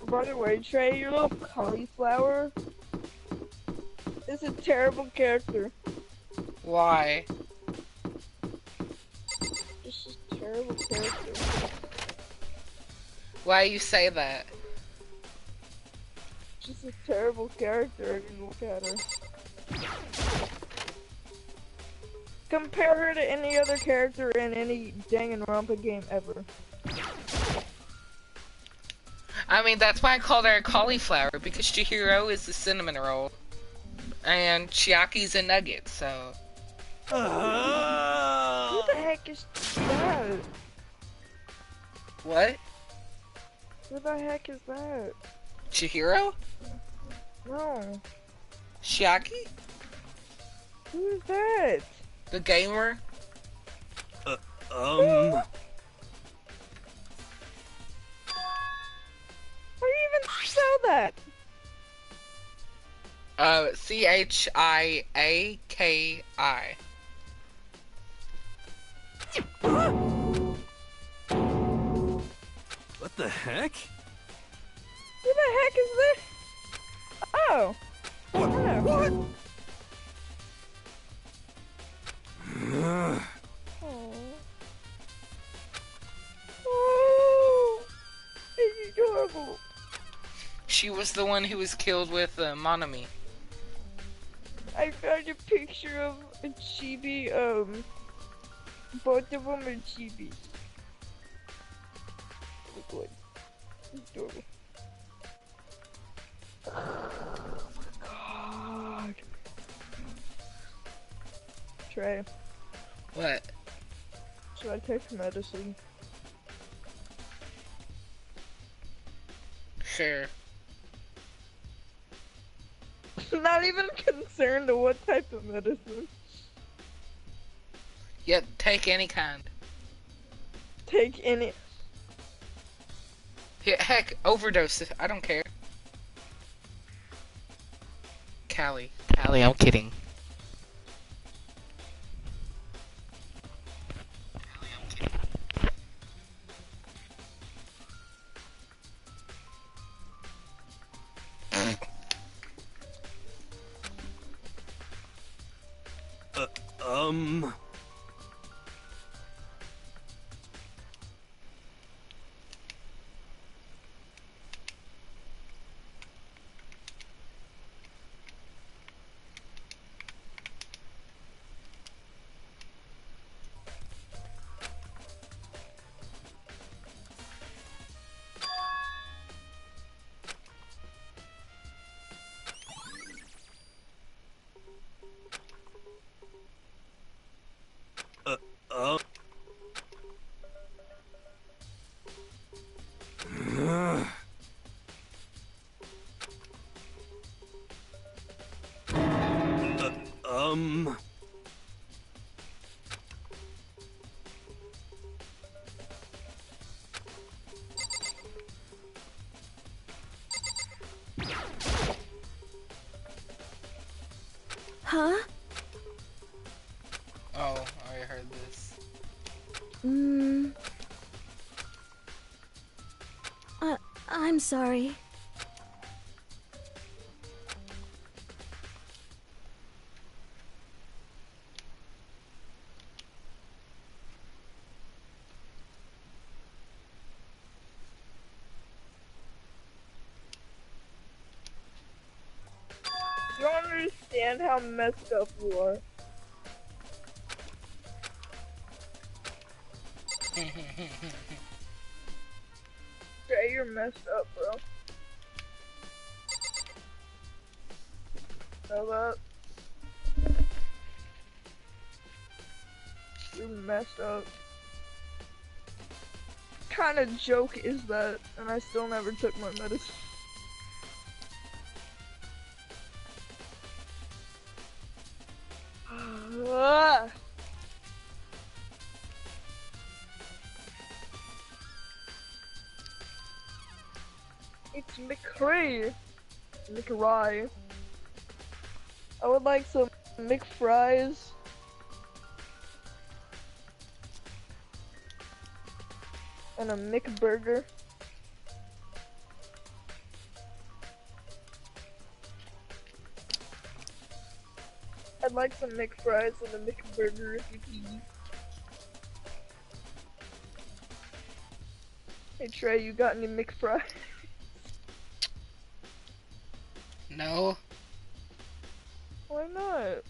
By the way, Trey, your little cauliflower is a terrible character. Why? Just a terrible character. Why you say that? Just a terrible character. I didn't look at her. Compare her to any other character in any Danganronpa game ever. I mean, that's why I called her a cauliflower, because Chihiro is a cinnamon roll. And Chiaki's a nugget, so... Who the heck is that? What? Who the heck is that? Chihiro? No. Chiaki? Who is that? The gamer? How do you even spell that? Chiaki. What the heck? Who the heck is this? Oh. What? Oh. What? Oh. Oh. It's adorable. She was the one who was killed with Monami. I found a picture of a chibi, both of them are chibis. Look good. Adorable. Oh my god. Trey, What? should I take medicine? Sure. Not even concerned to what type of medicine. Yep, take any kind. Take any. Yeah, heck, overdose. I don't care. Callie, I'm kidding. Huh? Oh, I heard this. I'm sorry. You don't understand how messed up you are. Trey, you're messed up, bro. Hold up. You're messed up. What kind of joke is that? And I still never took my medicine. It's McRae. McRae. I would like some McFries. And a McBurger. I'd like some McFries and a McBurger if you please. Hey Trey, you got any McFries? No. Why not?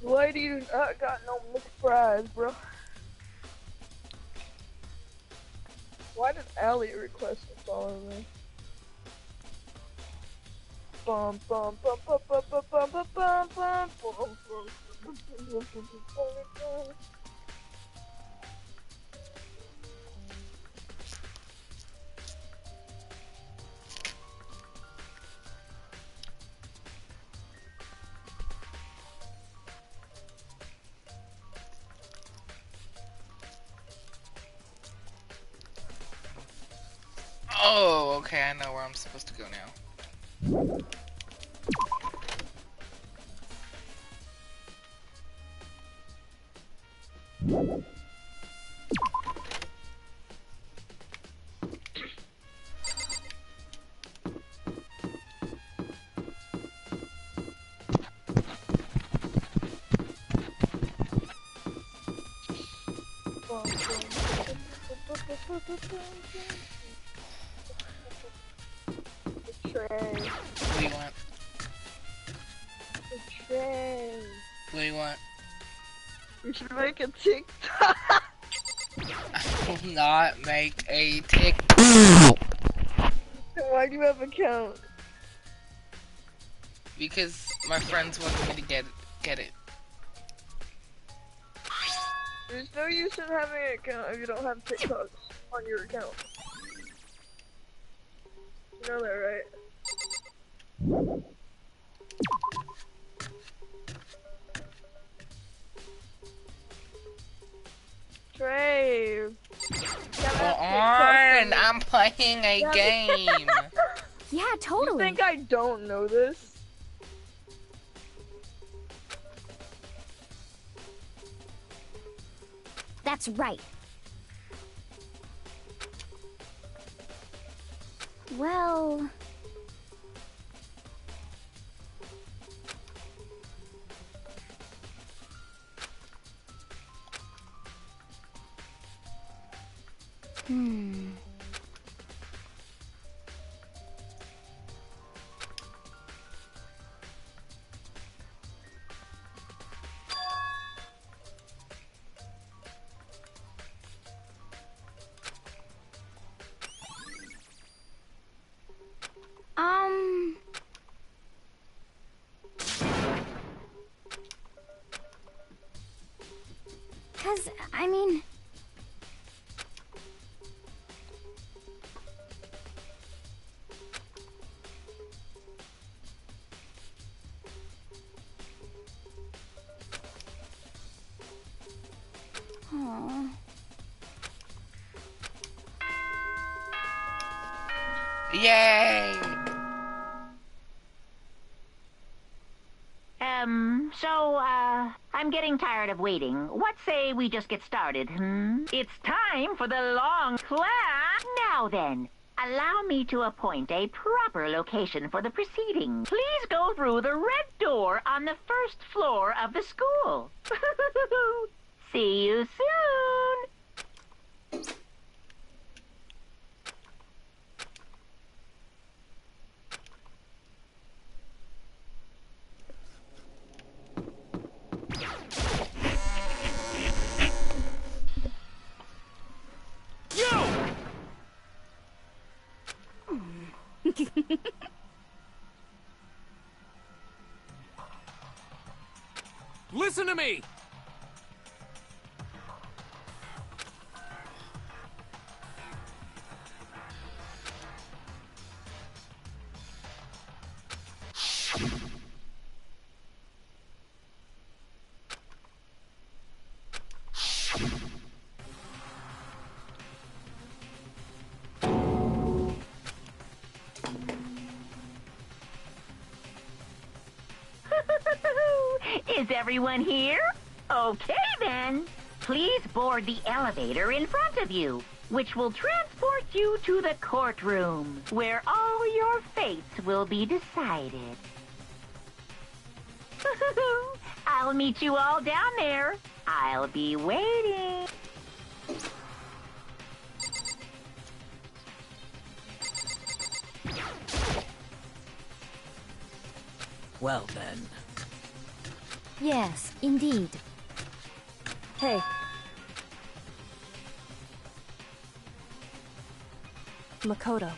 Why do you not got no McFries, bro? Why did Allie request to follow me? Bum bum bum bum bum bum bum bum bum bum bum bum. Oh, okay, I know where I'm supposed to go now. Trey. What do you want? Trey. What do you want? You should make a TikTok. I will not make a tick. Why do you have an account? Because my friends wanted me to get it. There's no use in having an account if you don't have TikToks on your account. You know that, right? Trey. Go on, I'm playing a game. Yeah, You totally. think I don't know this? That's right. Well... Cause, I mean... Aww. Yay! I'm getting tired of waiting. What say we just get started, It's time for the long class. Now then, allow me to appoint a proper location for the proceedings. Please go through the red door on the first floor of the school. See you soon. Listen to me! Is everyone here? Okay, then. Please board the elevator in front of you, which will transport you to the courtroom, where all your fates will be decided. I'll meet you all down there. I'll be waiting. Well then. Yes, indeed. Hey. Makoto.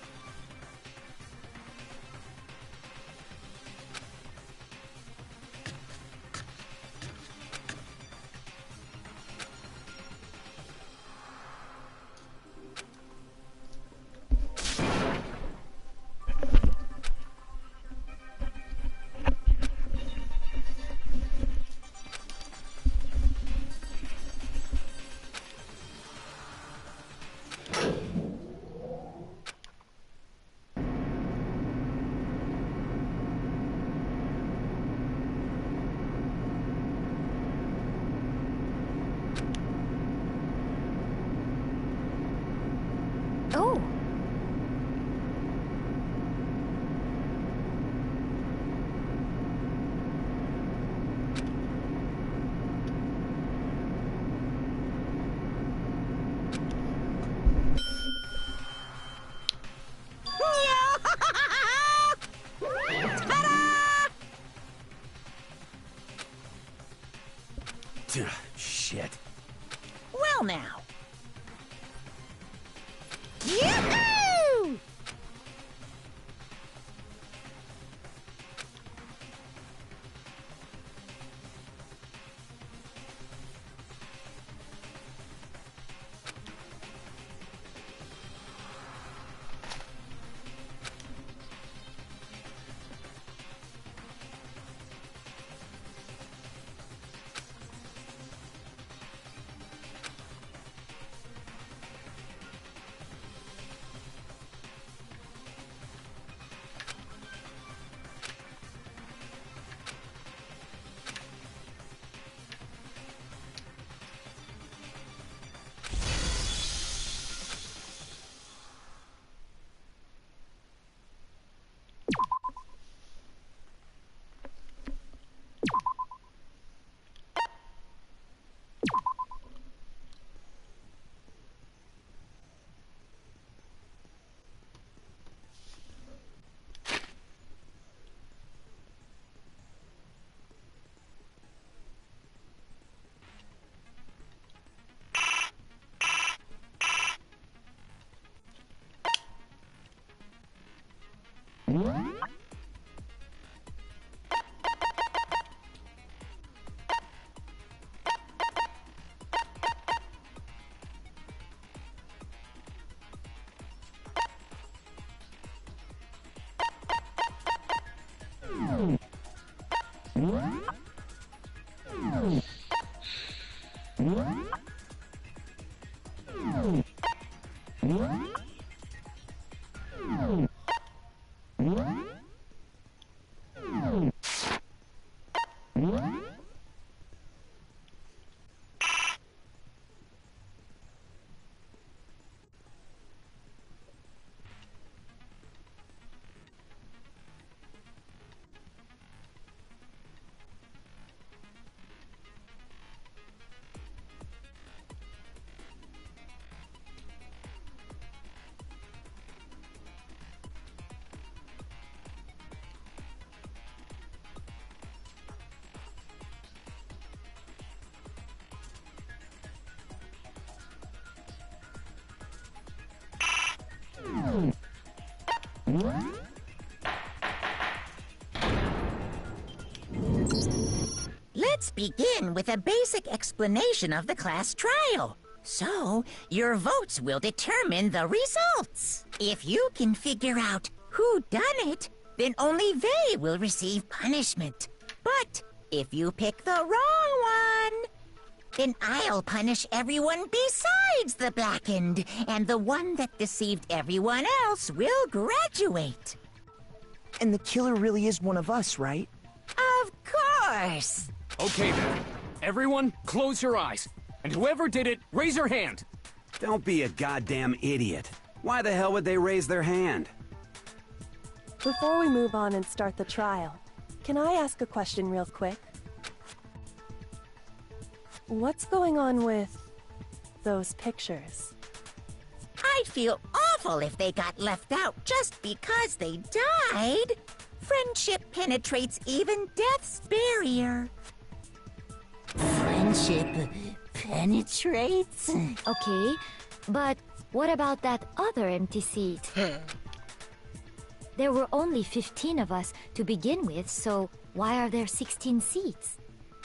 Oh. Shit. Well, now. Yoo-hoo! Let's begin with a basic explanation of the class trial. So, your votes will determine the results. If you can figure out who done it, then only they will receive punishment. But if you pick the wrong one, then I'll punish everyone besides the blackened, and the one that deceived everyone else will graduate. And the killer really is one of us, right? Of course! Okay then. Everyone, close your eyes. And whoever did it, raise your hand. Don't be a goddamn idiot. Why the hell would they raise their hand? Before we move on and start the trial, can I ask a question real quick? What's going on with those pictures? I'd feel awful if they got left out just because they died. Friendship penetrates even death's barrier. Friendship penetrates? Okay, but what about that other empty seat? There were only 15 of us to begin with, so why are there 16 seats?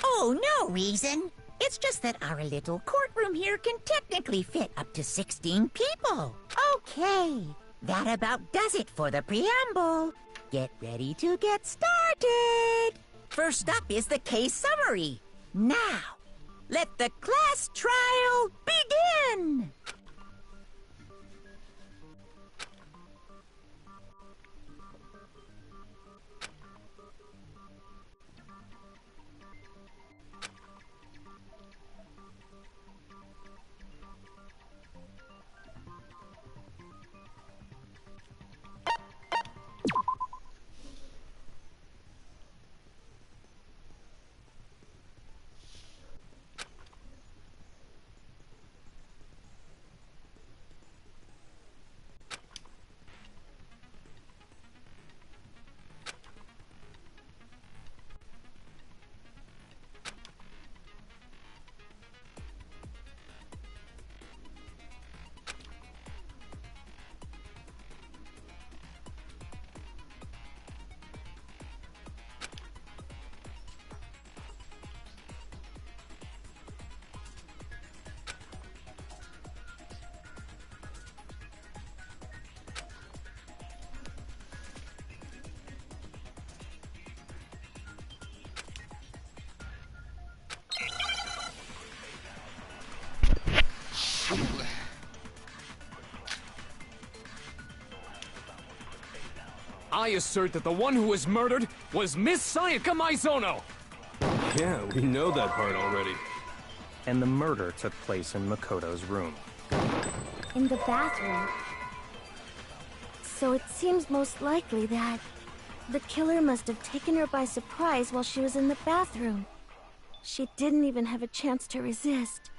Oh, no reason. It's just that our little courtroom here can technically fit up to 16 people. Okay, that about does it for the preamble. Get ready to get started. First up is the case summary. Now, let the class trial begin. I assert that the one who was murdered was Miss Sayaka Maizono! Yeah, we know that part already. And the murder took place in Makoto's room. In the bathroom. So it seems most likely that the killer must have taken her by surprise while she was in the bathroom. She didn't even have a chance to resist.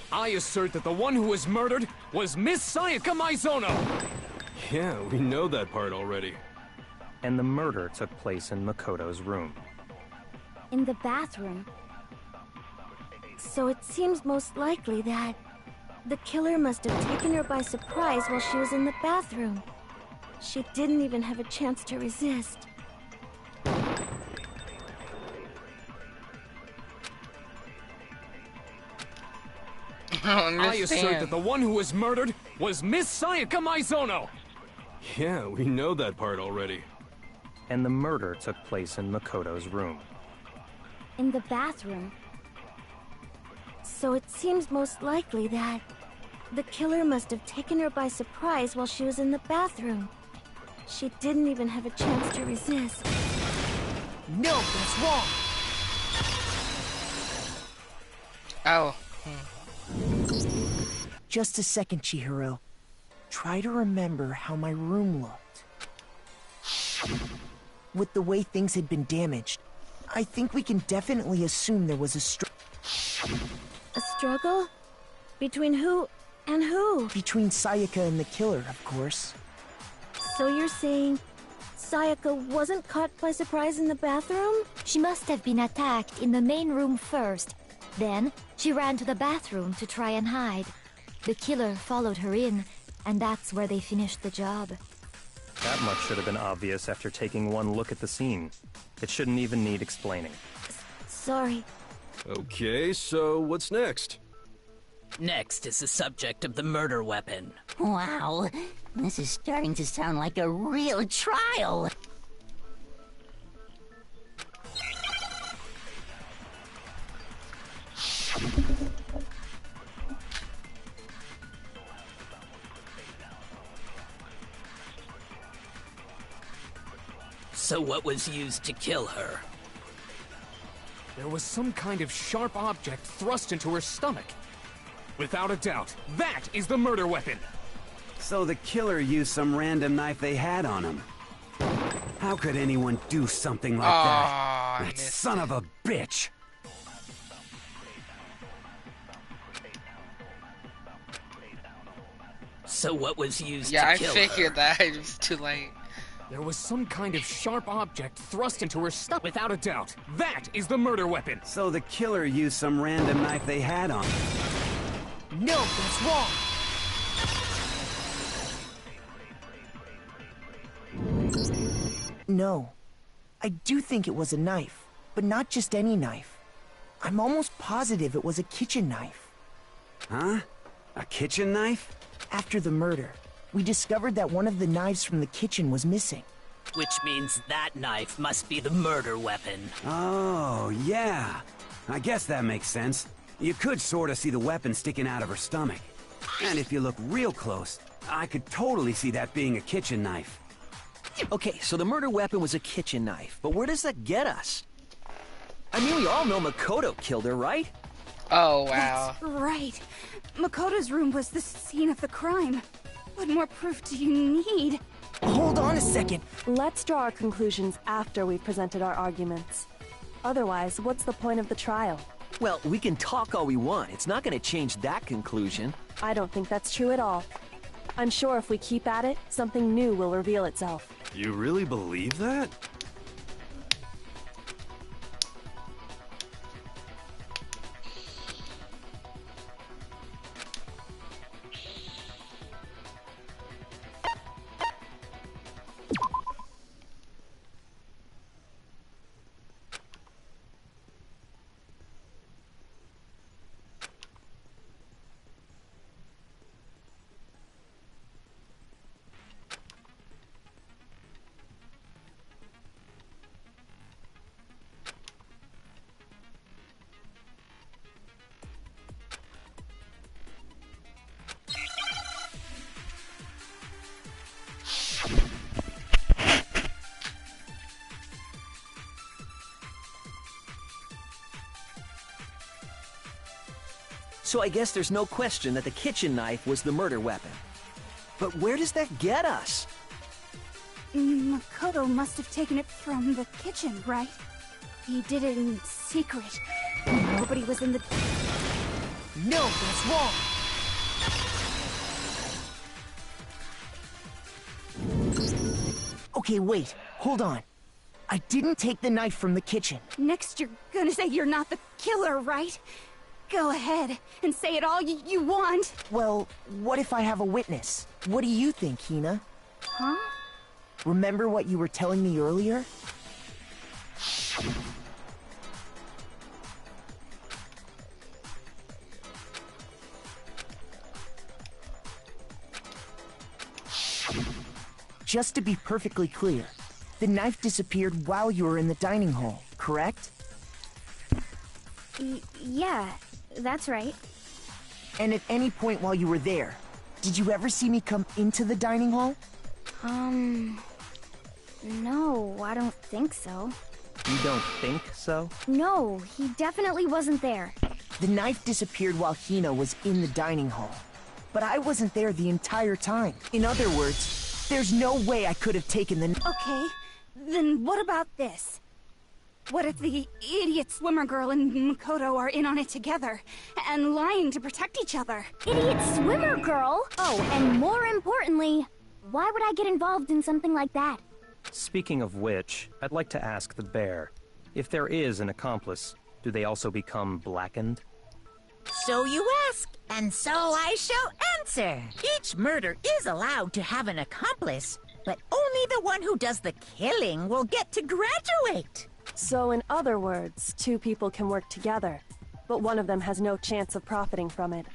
I assert that the one who was murdered was Miss Sayaka Maizono! Yeah, we know that part already. And the murder took place in Makoto's room. In the bathroom. So it seems most likely that the killer must have taken her by surprise while she was in the bathroom. She didn't even have a chance to resist. I assert that the one who was murdered was Miss Sayaka Maizono! Yeah, we know that part already. And the murder took place in Makoto's room. In the bathroom. So it seems most likely that the killer must have taken her by surprise while she was in the bathroom. She didn't even have a chance to resist. No, that's wrong! Oh. Just a second, Chihiro. Try to remember how my room looked. With the way things had been damaged, I think we can definitely assume there was A struggle? Between who and who? Between Sayaka and the killer, of course. So you're saying Sayaka wasn't caught by surprise in the bathroom? She must have been attacked in the main room first. Then, she ran to the bathroom to try and hide. The killer followed her in, and that's where they finished the job. That much should have been obvious after taking one look at the scene. It shouldn't even need explaining. Sorry. Okay, so what's next? Next is the subject of the murder weapon. Wow, this is starting to sound like a real trial. So what was used to kill her? There was some kind of sharp object thrust into her stomach. Without a doubt, that is the murder weapon! So the killer used some random knife they had on him. How could anyone do something like that? That son of a bitch! So what was used Yeah, to kill her? I figured that. It was too late. There was some kind of sharp object thrust into her stomach. Without a doubt, that is the murder weapon! So the killer used some random knife they had on him. No, that's wrong! No. I do think it was a knife, but not just any knife. I'm almost positive it was a kitchen knife. Huh? A kitchen knife? After the murder, we discovered that one of the knives from the kitchen was missing. Which means that knife must be the murder weapon. Oh, yeah. I guess that makes sense. You could sort of see the weapon sticking out of her stomach. And if you look real close, I could totally see that being a kitchen knife. Okay, so the murder weapon was a kitchen knife, but where does that get us? I mean, we all know Makoto killed her, right? Oh, wow. That's right. Makoto's room was the scene of the crime. What more proof do you need? Hold on a second. Let's draw our conclusions after we've presented our arguments. Otherwise, what's the point of the trial? Well, we can talk all we want. It's not going to change that conclusion. I don't think that's true at all. I'm sure if we keep at it, something new will reveal itself. You really believe that? So I guess there's no question that the kitchen knife was the murder weapon. But where does that get us? Makoto must have taken it from the kitchen, right? He did it in secret. Nobody was in the... No, that's wrong! Okay, wait. Hold on. I didn't take the knife from the kitchen. Next you're gonna say you're not the killer, right? Go ahead and say it all you want. Well, what if I have a witness? What do you think, Hina? Huh? Remember what you were telling me earlier? Just to be perfectly clear, the knife disappeared while you were in the dining hall, correct? Yeah, that's right. And at any point while you were there, did you ever see me come into the dining hall? No, I don't think so. You don't think so? No, he definitely wasn't there. The knife disappeared while Hina was in the dining hall. But I wasn't there the entire time. In other words, there's no way I could have taken the... Okay, then what about this? What if the idiot swimmer girl and Makoto are in on it together, and lying to protect each other? Idiot swimmer girl? Oh, and more importantly, why would I get involved in something like that? Speaking of which, I'd like to ask the bear, if there is an accomplice, do they also become blackened? So you ask, and so I shall answer. Each murder is allowed to have an accomplice, but only the one who does the killing will get to graduate. So in other words, two people can work together, but one of them has no chance of profiting from it.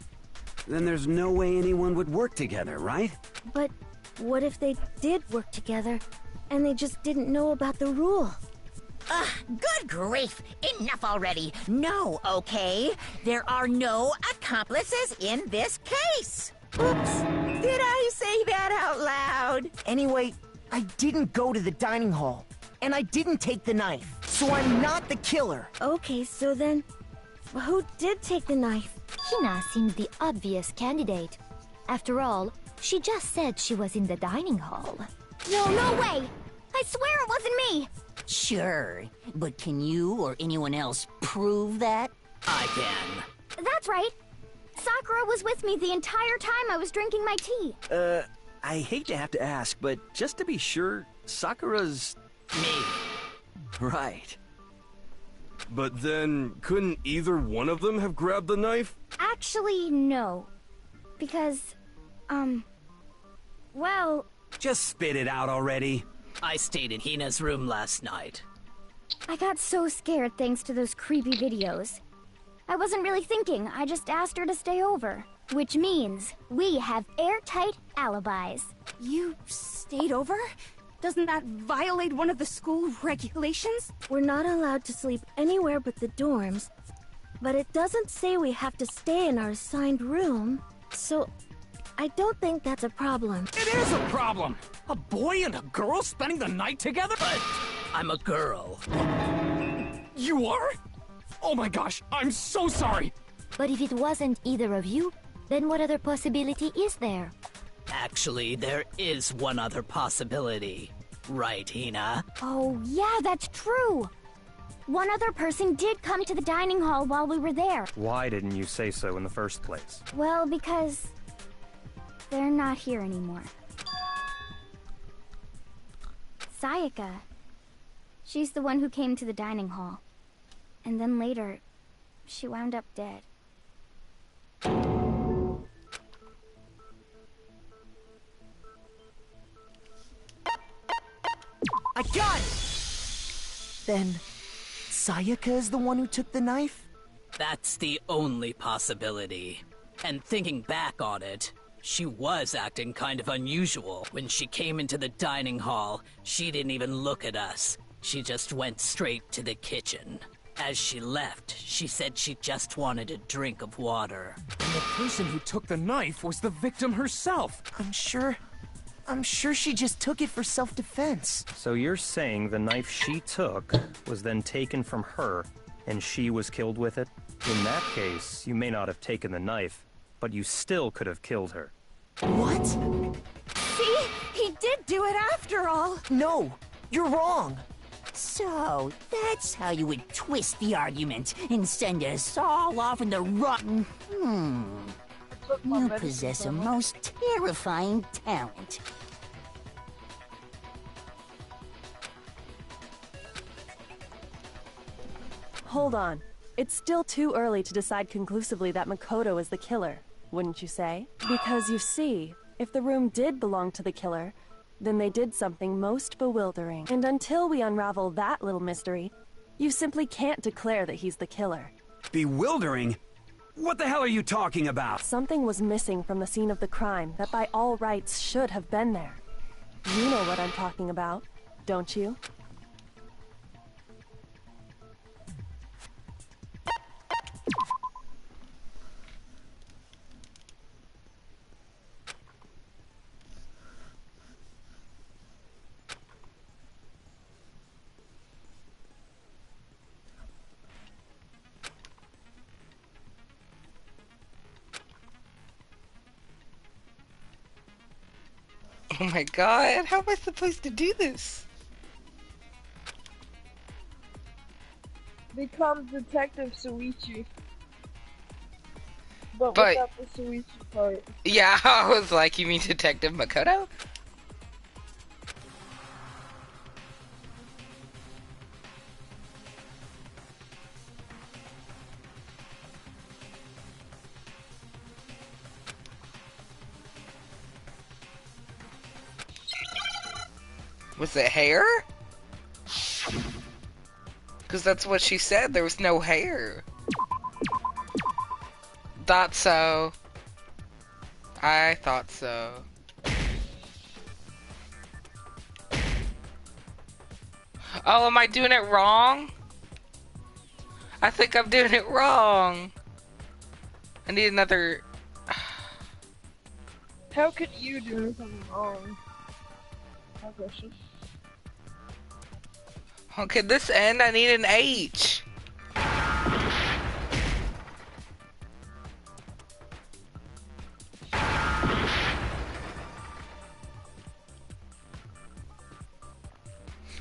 Then there's no way anyone would work together, right? But what if they did work together, and they just didn't know about the rule? Ugh, good grief! Enough already! No, okay? There are no accomplices in this case! Oops! Did I say that out loud? Anyway, I didn't go to the dining hall, and I didn't take the knife, so I'm not the killer. Okay, so then, who did take the knife? Hina seems the obvious candidate. After all, she just said she was in the dining hall. No, no way! I swear it wasn't me! Sure, but can you or anyone else prove that? I can. That's right. Sakura was with me the entire time I was drinking my tea. I hate to have to ask, but just to be sure, Sakura's... Me. Right. But then, couldn't either one of them have grabbed the knife? Actually, no. Because, well... Just spit it out already. I stayed in Hina's room last night. I got so scared thanks to those creepy videos. I wasn't really thinking, I just asked her to stay over. Which means we have airtight alibis. You stayed over? Doesn't that violate one of the school regulations? We're not allowed to sleep anywhere but the dorms, but it doesn't say we have to stay in our assigned room, so I don't think that's a problem. It is a problem! A boy and a girl spending the night together? But I'm a girl. You are? Oh my gosh, I'm so sorry! But if it wasn't either of you, then what other possibility is there? Actually, there is one other possibility. Right, Hina? Oh, yeah, that's true. One other person did come to the dining hall while we were there. Why didn't you say so in the first place? Well, because they're not here anymore. Sayaka. She's the one who came to the dining hall. And then later, she wound up dead. I got it! Then, Sayaka is the one who took the knife? That's the only possibility. And thinking back on it, she was acting kind of unusual. When she came into the dining hall, she didn't even look at us. She just went straight to the kitchen. As she left, she said she just wanted a drink of water. And the person who took the knife was the victim herself. I'm sure she just took it for self-defense. So you're saying the knife she took was then taken from her, and she was killed with it? In that case, you may not have taken the knife, but you still could have killed her. What? See? He did do it after all. No, you're wrong. So, that's how you would twist the argument and send us all off in the rotten... You possess a most terrifying talent. Hold on. It's still too early to decide conclusively that Makoto is the killer, wouldn't you say? Because you see, if the room did belong to the killer, then they did something most bewildering. And until we unravel that little mystery, you simply can't declare that he's the killer. Bewildering? What the hell are you talking about? Something was missing from the scene of the crime that by all rights should have been there. You know what I'm talking about, don't you? Oh my god, how am I supposed to do this? Become Detective Suichi. But But- without the Suichi part. Yeah, I was like, you mean Detective Makoto? Was it hair? Because that's what she said. There was no hair. Thought so. I thought so. Oh, am I doing it wrong? I think I'm doing it wrong. I need another... How could you do something wrong? My question. Okay, this end, I need an H.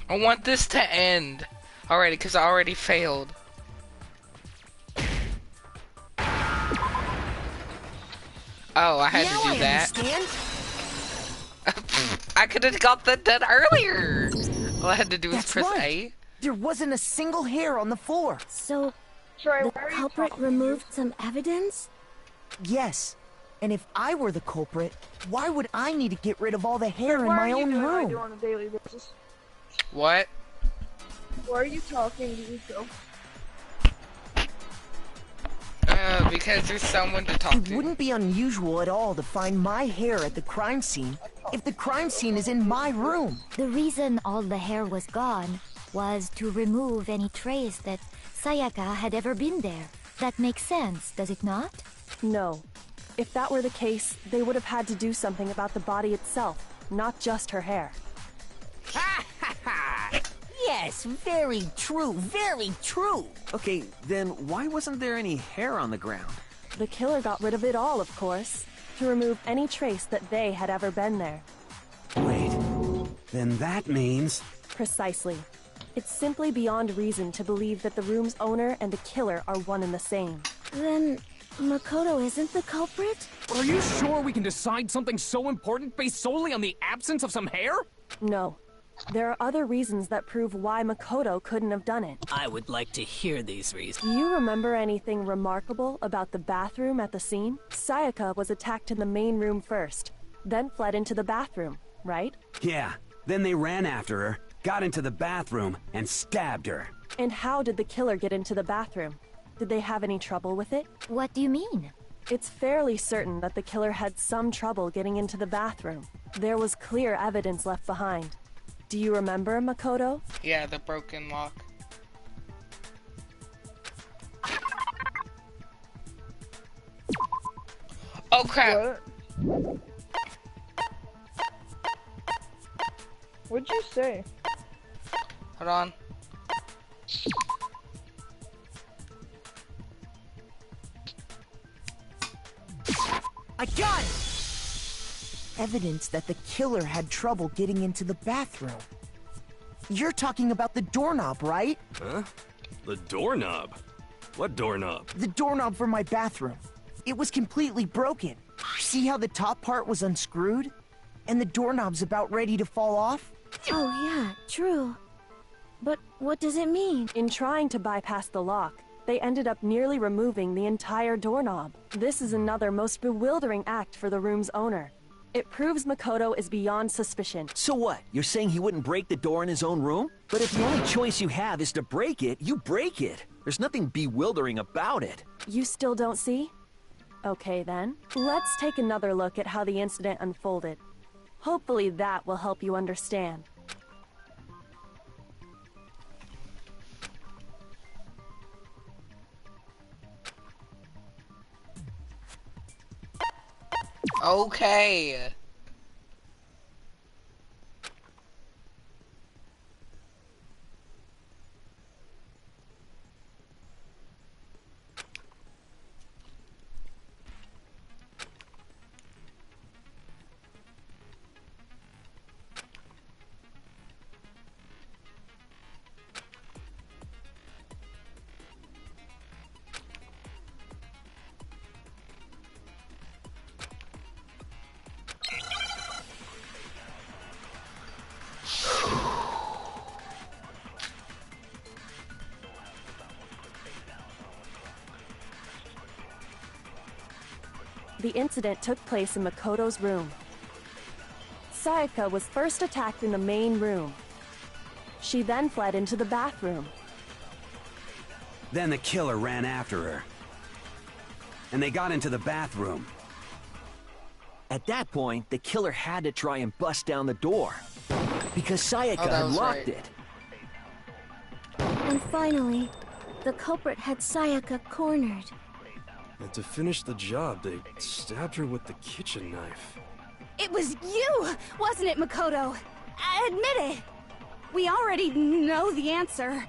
I want this to end already, because I already failed. Oh, I had to do that. I could have got that done earlier. All I had to do was press A. There wasn't a single hair on the floor. So, Trey, the culprit removed some evidence? Yes. And if I were the culprit, why would I need to get rid of all the hair in my own What room? do on a daily basis? What? Why are you talking to yourself? Because there's someone to talk It to. wouldn't be unusual at all to find my hair at the crime scene if the crime scene is in my room. The reason all the hair was gone was to remove any trace that Sayaka had ever been there. That makes sense, does it not? No. If that were the case, they would have had to do something about the body itself, not just her hair. Ha ha ha! Yes, very true, very true. Okay, then why wasn't there any hair on the ground? The killer got rid of it all, of course, to remove any trace that they had ever been there. Wait, then that means... Precisely. It's simply beyond reason to believe that the room's owner and the killer are one and the same. Then, Makoto isn't the culprit? Are you sure we can decide something so important based solely on the absence of some hair? No. There are other reasons that prove why Makoto couldn't have done it. I would like to hear these reasons. Do you remember anything remarkable about the bathroom at the scene? Sayaka was attacked in the main room first, then fled into the bathroom, right? Yeah, then they ran after her, got into the bathroom, and stabbed her. And how did the killer get into the bathroom? Did they have any trouble with it? What do you mean? It's fairly certain that the killer had some trouble getting into the bathroom. There was clear evidence left behind. Do you remember, Makoto? Yeah, the broken lock. Oh crap! What? What'd you say? Hold on. I got it! Evidence that the killer had trouble getting into the bathroom. You're talking about the doorknob, right? Huh? The doorknob? What doorknob? The doorknob for my bathroom. It was completely broken. See how the top part was unscrewed? And the doorknob's about ready to fall off? Oh yeah, true. But what does it mean? In trying to bypass the lock, they ended up nearly removing the entire doorknob. This is another most bewildering act for the room's owner. It proves Makoto is beyond suspicion. So what? You're saying he wouldn't break the door in his own room? But if the only choice you have is to break it, you break it. There's nothing bewildering about it. You still don't see? Okay then, let's take another look at how the incident unfolded. Hopefully that will help you understand. Okay. The incident took place in Makoto's room. Sayaka was first attacked in the main room. She then fled into the bathroom. Then the killer ran after her. And they got into the bathroom. At that point, the killer had to try and bust down the door. Because Sayaka had locked it. And finally, the culprit had Sayaka cornered. And to finish the job, they stabbed her with the kitchen knife. It was you, wasn't it, Makoto? Admit it. We already know the answer.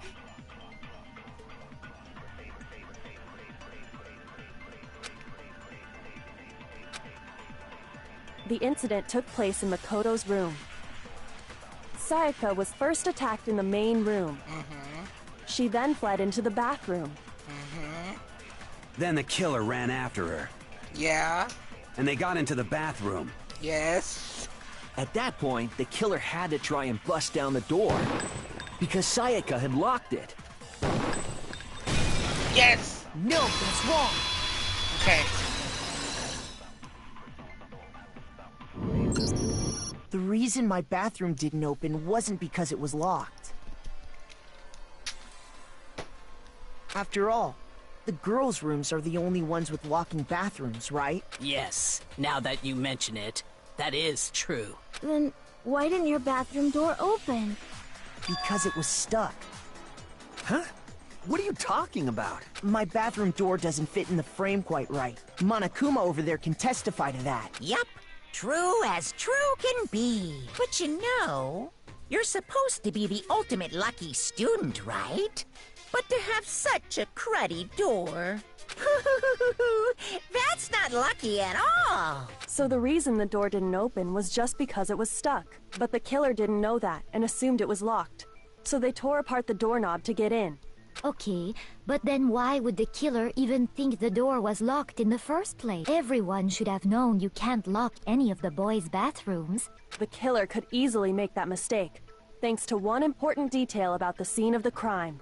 The incident took place in Makoto's room. Sayaka was first attacked in the main room. She then fled into the bathroom. Then the killer ran after her. Yeah. And they got into the bathroom. Yes. At that point, the killer had to try and bust down the door. Because Sayaka had locked it. Yes! No, that's wrong. Okay. The reason my bathroom didn't open wasn't because it was locked. After all, the girls' rooms are the only ones with locking bathrooms, right? Yes, now that you mention it, that is true. Then why didn't your bathroom door open? Because it was stuck. Huh? What are you talking about? My bathroom door doesn't fit in the frame quite right. Monokuma over there can testify to that. Yup. True as true can be. But you know, you're supposed to be the ultimate lucky student, right? But to have such a cruddy door... That's not lucky at all! So the reason the door didn't open was just because it was stuck. But the killer didn't know that and assumed it was locked. So they tore apart the doorknob to get in. Okay, but then why would the killer even think the door was locked in the first place? Everyone should have known you can't lock any of the boys' bathrooms. The killer could easily make that mistake, thanks to one important detail about the scene of the crime.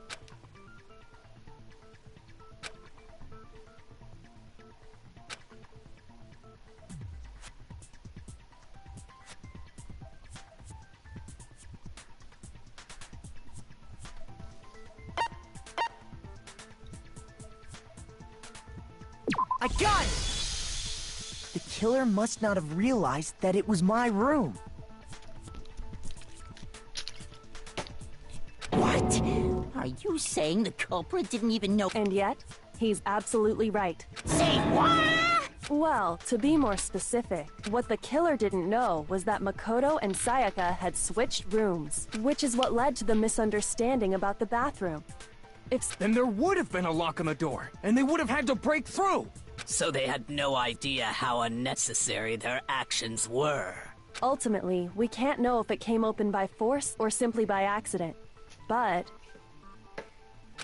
I got it! The killer must not have realized that it was my room. What? Are you saying the culprit didn't even know? And yet, he's absolutely right. Say what? Well, to be more specific, what the killer didn't know was that Makoto and Sayaka had switched rooms, which is what led to the misunderstanding about the bathroom. Then there would have been a lock on the door, and they would have had to break through! So they had no idea how unnecessary their actions were. Ultimately, we can't know if it came open by force or simply by accident. But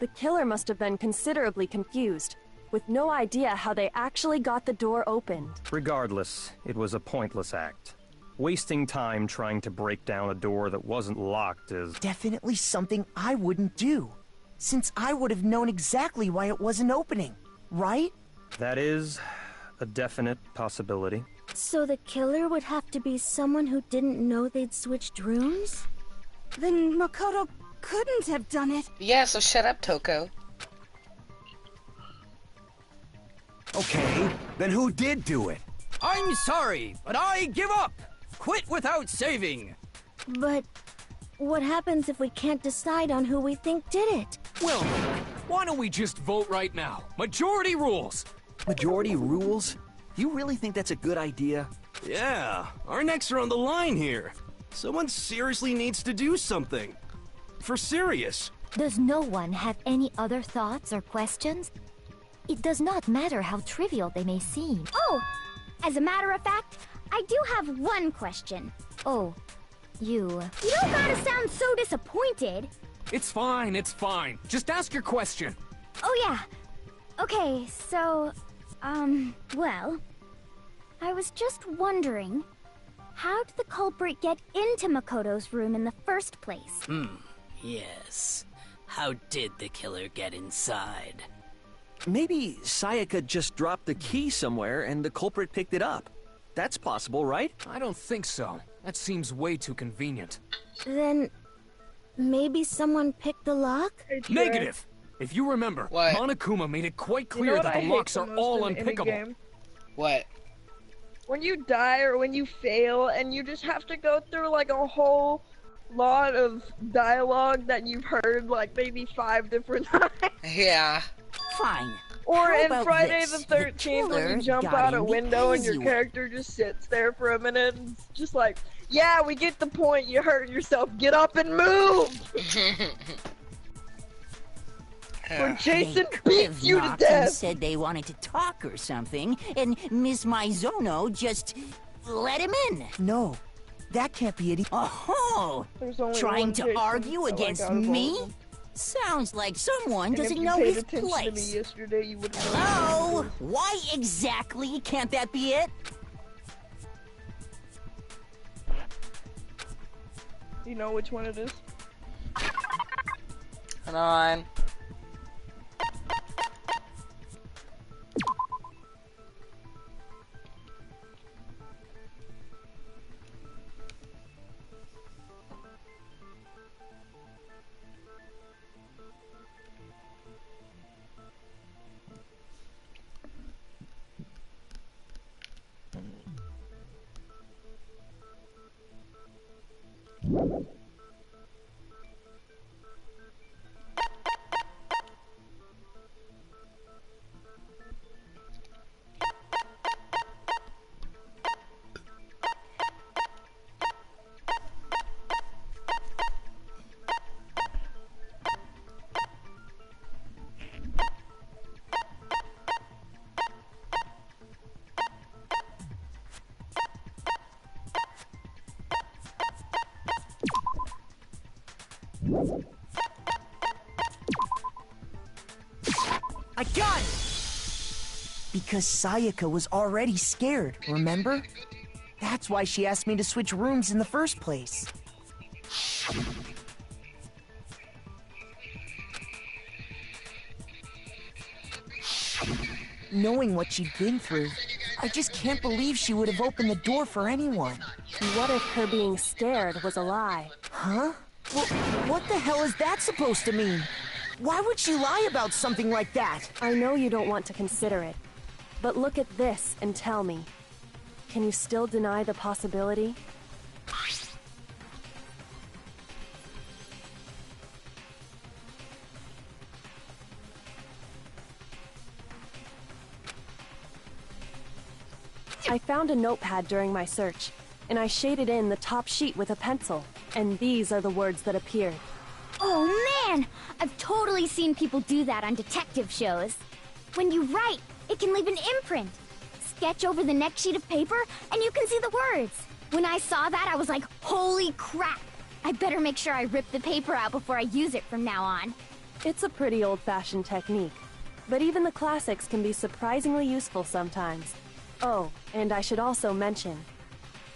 the killer must have been considerably confused, with no idea how they actually got the door opened. Regardless, it was a pointless act. Wasting time trying to break down a door that wasn't locked is... Definitely something I wouldn't do, since I would have known exactly why it wasn't opening, right? That is a definite possibility. So the killer would have to be someone who didn't know they'd switched rooms? Then Makoto couldn't have done it. Yeah, so shut up, Toko. Okay, then who did do it? I'm sorry, but I give up! Quit without saving! But what happens if we can't decide on who we think did it? Well, why don't we just vote right now? Majority rules! Majority rules? You really think that's a good idea? Yeah, our necks are on the line here. Someone seriously needs to do something. For serious. Does no one have any other thoughts or questions? It does not matter how trivial they may seem. Oh, as a matter of fact, I do have one question. Oh, you don't gotta sound so disappointed. It's fine, it's fine. Just ask your question. Oh yeah. Okay, so, well, I was just wondering, how did the culprit get into Makoto's room in the first place? Yes. How did the killer get inside? Maybe Sayaka just dropped the key somewhere and the culprit picked it up. That's possible, right? I don't think so. That seems way too convenient. Then maybe someone picked the lock? Negative! If you remember, Monokuma made it quite clear that the locks are all unpickable. What? When you die or when you fail and you just have to go through like a whole lot of dialogue that you've heard like maybe 5 different times. Yeah. Fine. Or How in about Friday this? the The 13th when killer you jump got out a in the window and your easy way. character just sits there for a minute and it's just like, yeah, we get the point, you hurt yourself, get up and move! Or Jason beats you to And death! said they wanted to talk or something, and Miss Maizono just let him in. No, that can't be it. Oh, There's only trying one to Jason argue I like against out of all of me? them. Sounds like someone And doesn't if you know paid his attention to me place. yesterday, you would know. Hello? Why exactly can't that be it? Do you know which one it is? Hold on. I got it! Because Sayaka was already scared, remember? That's why she asked me to switch rooms in the first place. Knowing what she'd been through, I just can't believe she would have opened the door for anyone. What if her being scared was a lie? Huh? Well, what the hell is that supposed to mean? Why would she lie about something like that? I know you don't want to consider it, but look at this and tell me. Can you still deny the possibility? I found a notepad during my search, and I shaded in the top sheet with a pencil, and these are the words that appeared. Oh man! I've totally seen people do that on detective shows. When you write, it can leave an imprint. Sketch over the next sheet of paper, and you can see the words. When I saw that, I was like, holy crap! I better make sure I rip the paper out before I use it from now on. It's a pretty old-fashioned technique, but even the classics can be surprisingly useful sometimes. Oh, and I should also mention,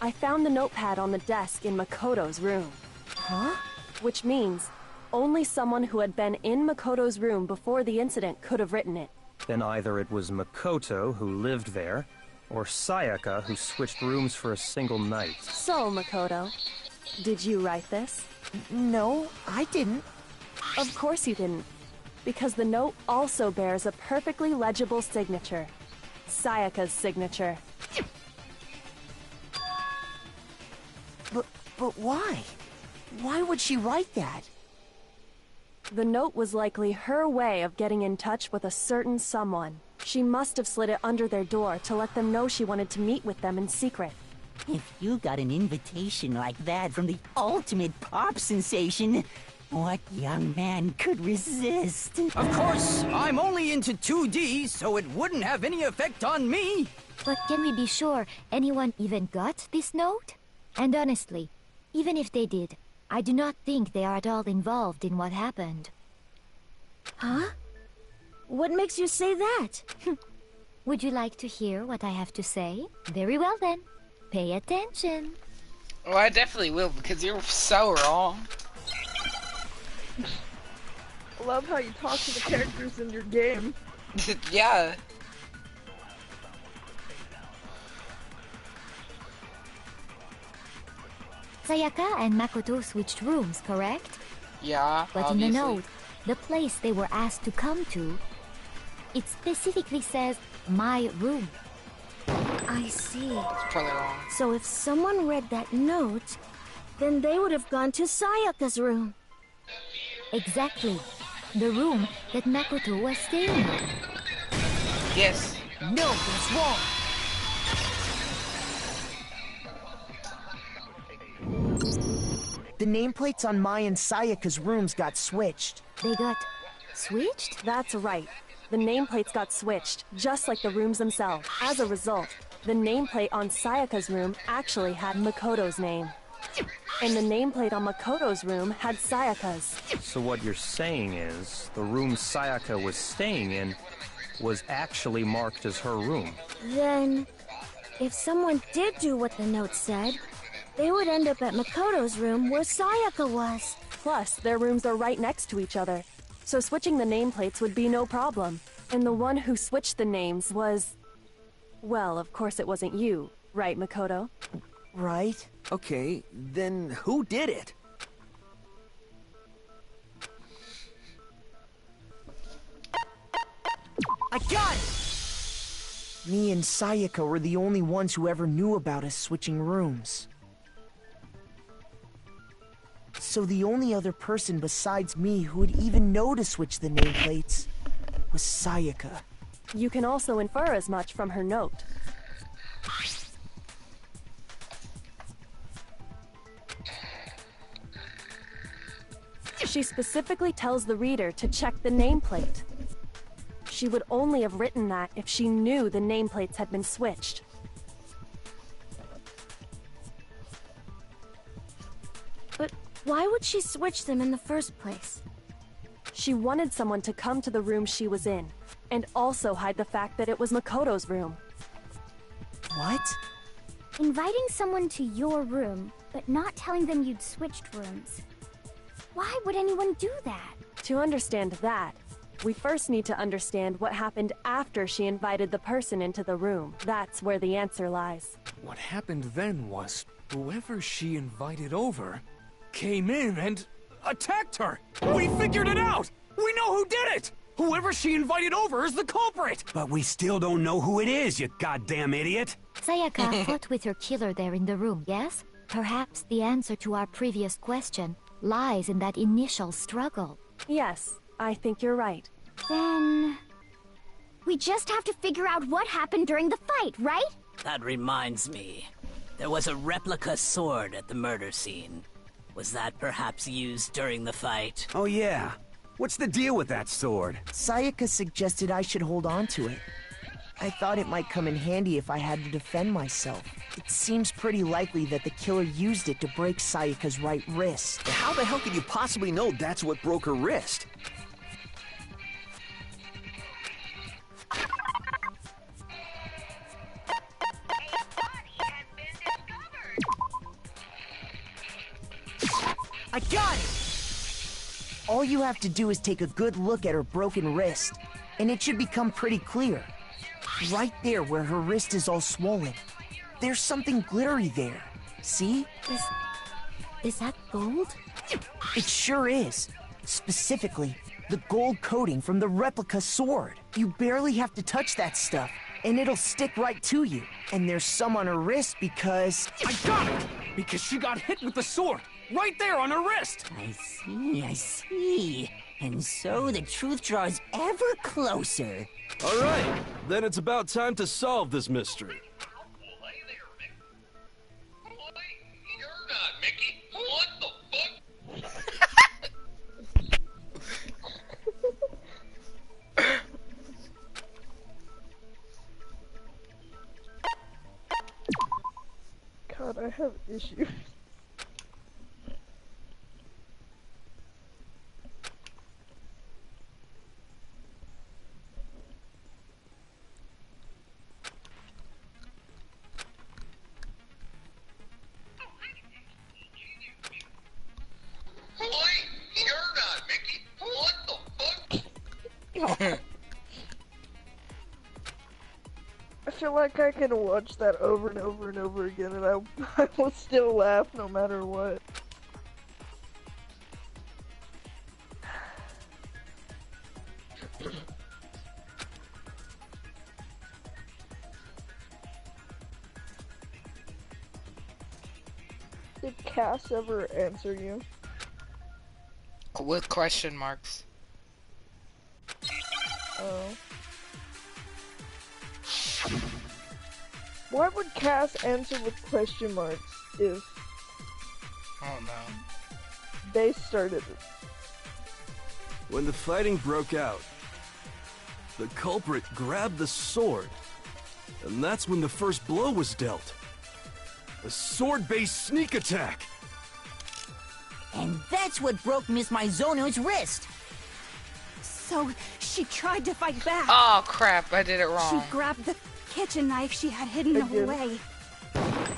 I found the notepad on the desk in Makoto's room. Huh? Which means only someone who had been in Makoto's room before the incident could have written it. Then either it was Makoto who lived there, or Sayaka who switched rooms for a single night. So, Makoto, did you write this? No, I didn't. Of course you didn't, because the note also bears a perfectly legible signature. Sayaka's signature. But why? Why would she write that? The note was likely her way of getting in touch with a certain someone. She must have slid it under their door to let them know she wanted to meet with them in secret. If you got an invitation like that from the ultimate pop sensation, what young man could resist? Of course, I'm only into 2D, so it wouldn't have any effect on me. But can we be sure anyone even got this note? And honestly, even if they did, I do not think they are at all involved in what happened. Huh? What makes you say that? Would you like to hear what I have to say? Very well then. Pay attention. Oh, I definitely will, because you're so wrong. I love how you talk to the characters in your game. Yeah. Sayaka and Makoto switched rooms, correct? Yeah, But obviously. in the note, the place they were asked to come to, it specifically says, my room. I see. It's probably wrong. So if someone read that note, then they would have gone to Sayaka's room. Exactly. The room that Makoto was staying in. Yes. No, that's wrong. The nameplates on Mai and Sayaka's rooms got switched. They got switched? That's right. The nameplates got switched, just like the rooms themselves. As a result, the nameplate on Sayaka's room actually had Makoto's name. And the nameplate on Makoto's room had Sayaka's. So what you're saying is, the room Sayaka was staying in was actually marked as her room. Then, if someone did do what the note said, they would end up at Makoto's room where Sayaka was. Plus, their rooms are right next to each other, so switching the nameplates would be no problem. And the one who switched the names was... Well, of course it wasn't you, right, Makoto? Right? Okay, then who did it? I got it! Me and Sayaka were the only ones who ever knew about us switching rooms. So the only other person besides me who would even know to switch the nameplates was Sayaka. You can also infer as much from her note. She specifically tells the reader to check the nameplate. She would only have written that if she knew the nameplates had been switched. But why would she switch them in the first place? She wanted someone to come to the room she was in, and also hide the fact that it was Makoto's room. What? Inviting someone to your room, but not telling them you'd switched rooms. Why would anyone do that? To understand that, we first need to understand what happened after she invited the person into the room. That's where the answer lies. What happened then was, whoever she invited over came in and attacked her! We figured it out! We know who did it! Whoever she invited over is the culprit! But we still don't know who it is, you goddamn idiot! Sayaka fought with her killer there in the room, yes? Perhaps the answer to our previous question lies in that initial struggle. Yes, I think you're right. Then... we just have to figure out what happened during the fight, right? That reminds me. There was a replica sword at the murder scene. Was that perhaps used during the fight? Oh yeah. What's the deal with that sword? Sayaka suggested I should hold on to it. I thought it might come in handy if I had to defend myself. It seems pretty likely that the killer used it to break Sayaka's right wrist. How the hell could you possibly know that's what broke her wrist? I got it! All you have to do is take a good look at her broken wrist, and it should become pretty clear. Right there where her wrist is all swollen. There's something glittery there. See? Is that gold? It sure is. Specifically, the gold coating from the replica sword. You barely have to touch that stuff, and it'll stick right to you. And there's some on her wrist because... I got it! Because she got hit with the sword! Right there on her wrist! I see. And so the truth draws ever closer. All right, then it's about time to solve this mystery. God, I have issues. I feel like I can watch that over and over and over again, and I will still laugh no matter what. Did Cass ever answer you? With question marks. Oh. Why would Cass answer with question marks if I don't know. they started it? When the fighting broke out, the culprit grabbed the sword, and that's when the first blow was dealt. A sword-based sneak attack! And that's what broke Miss Mizono's wrist. So, she tried to fight back. Oh crap, I did it wrong. She grabbed the kitchen knife she had hidden away.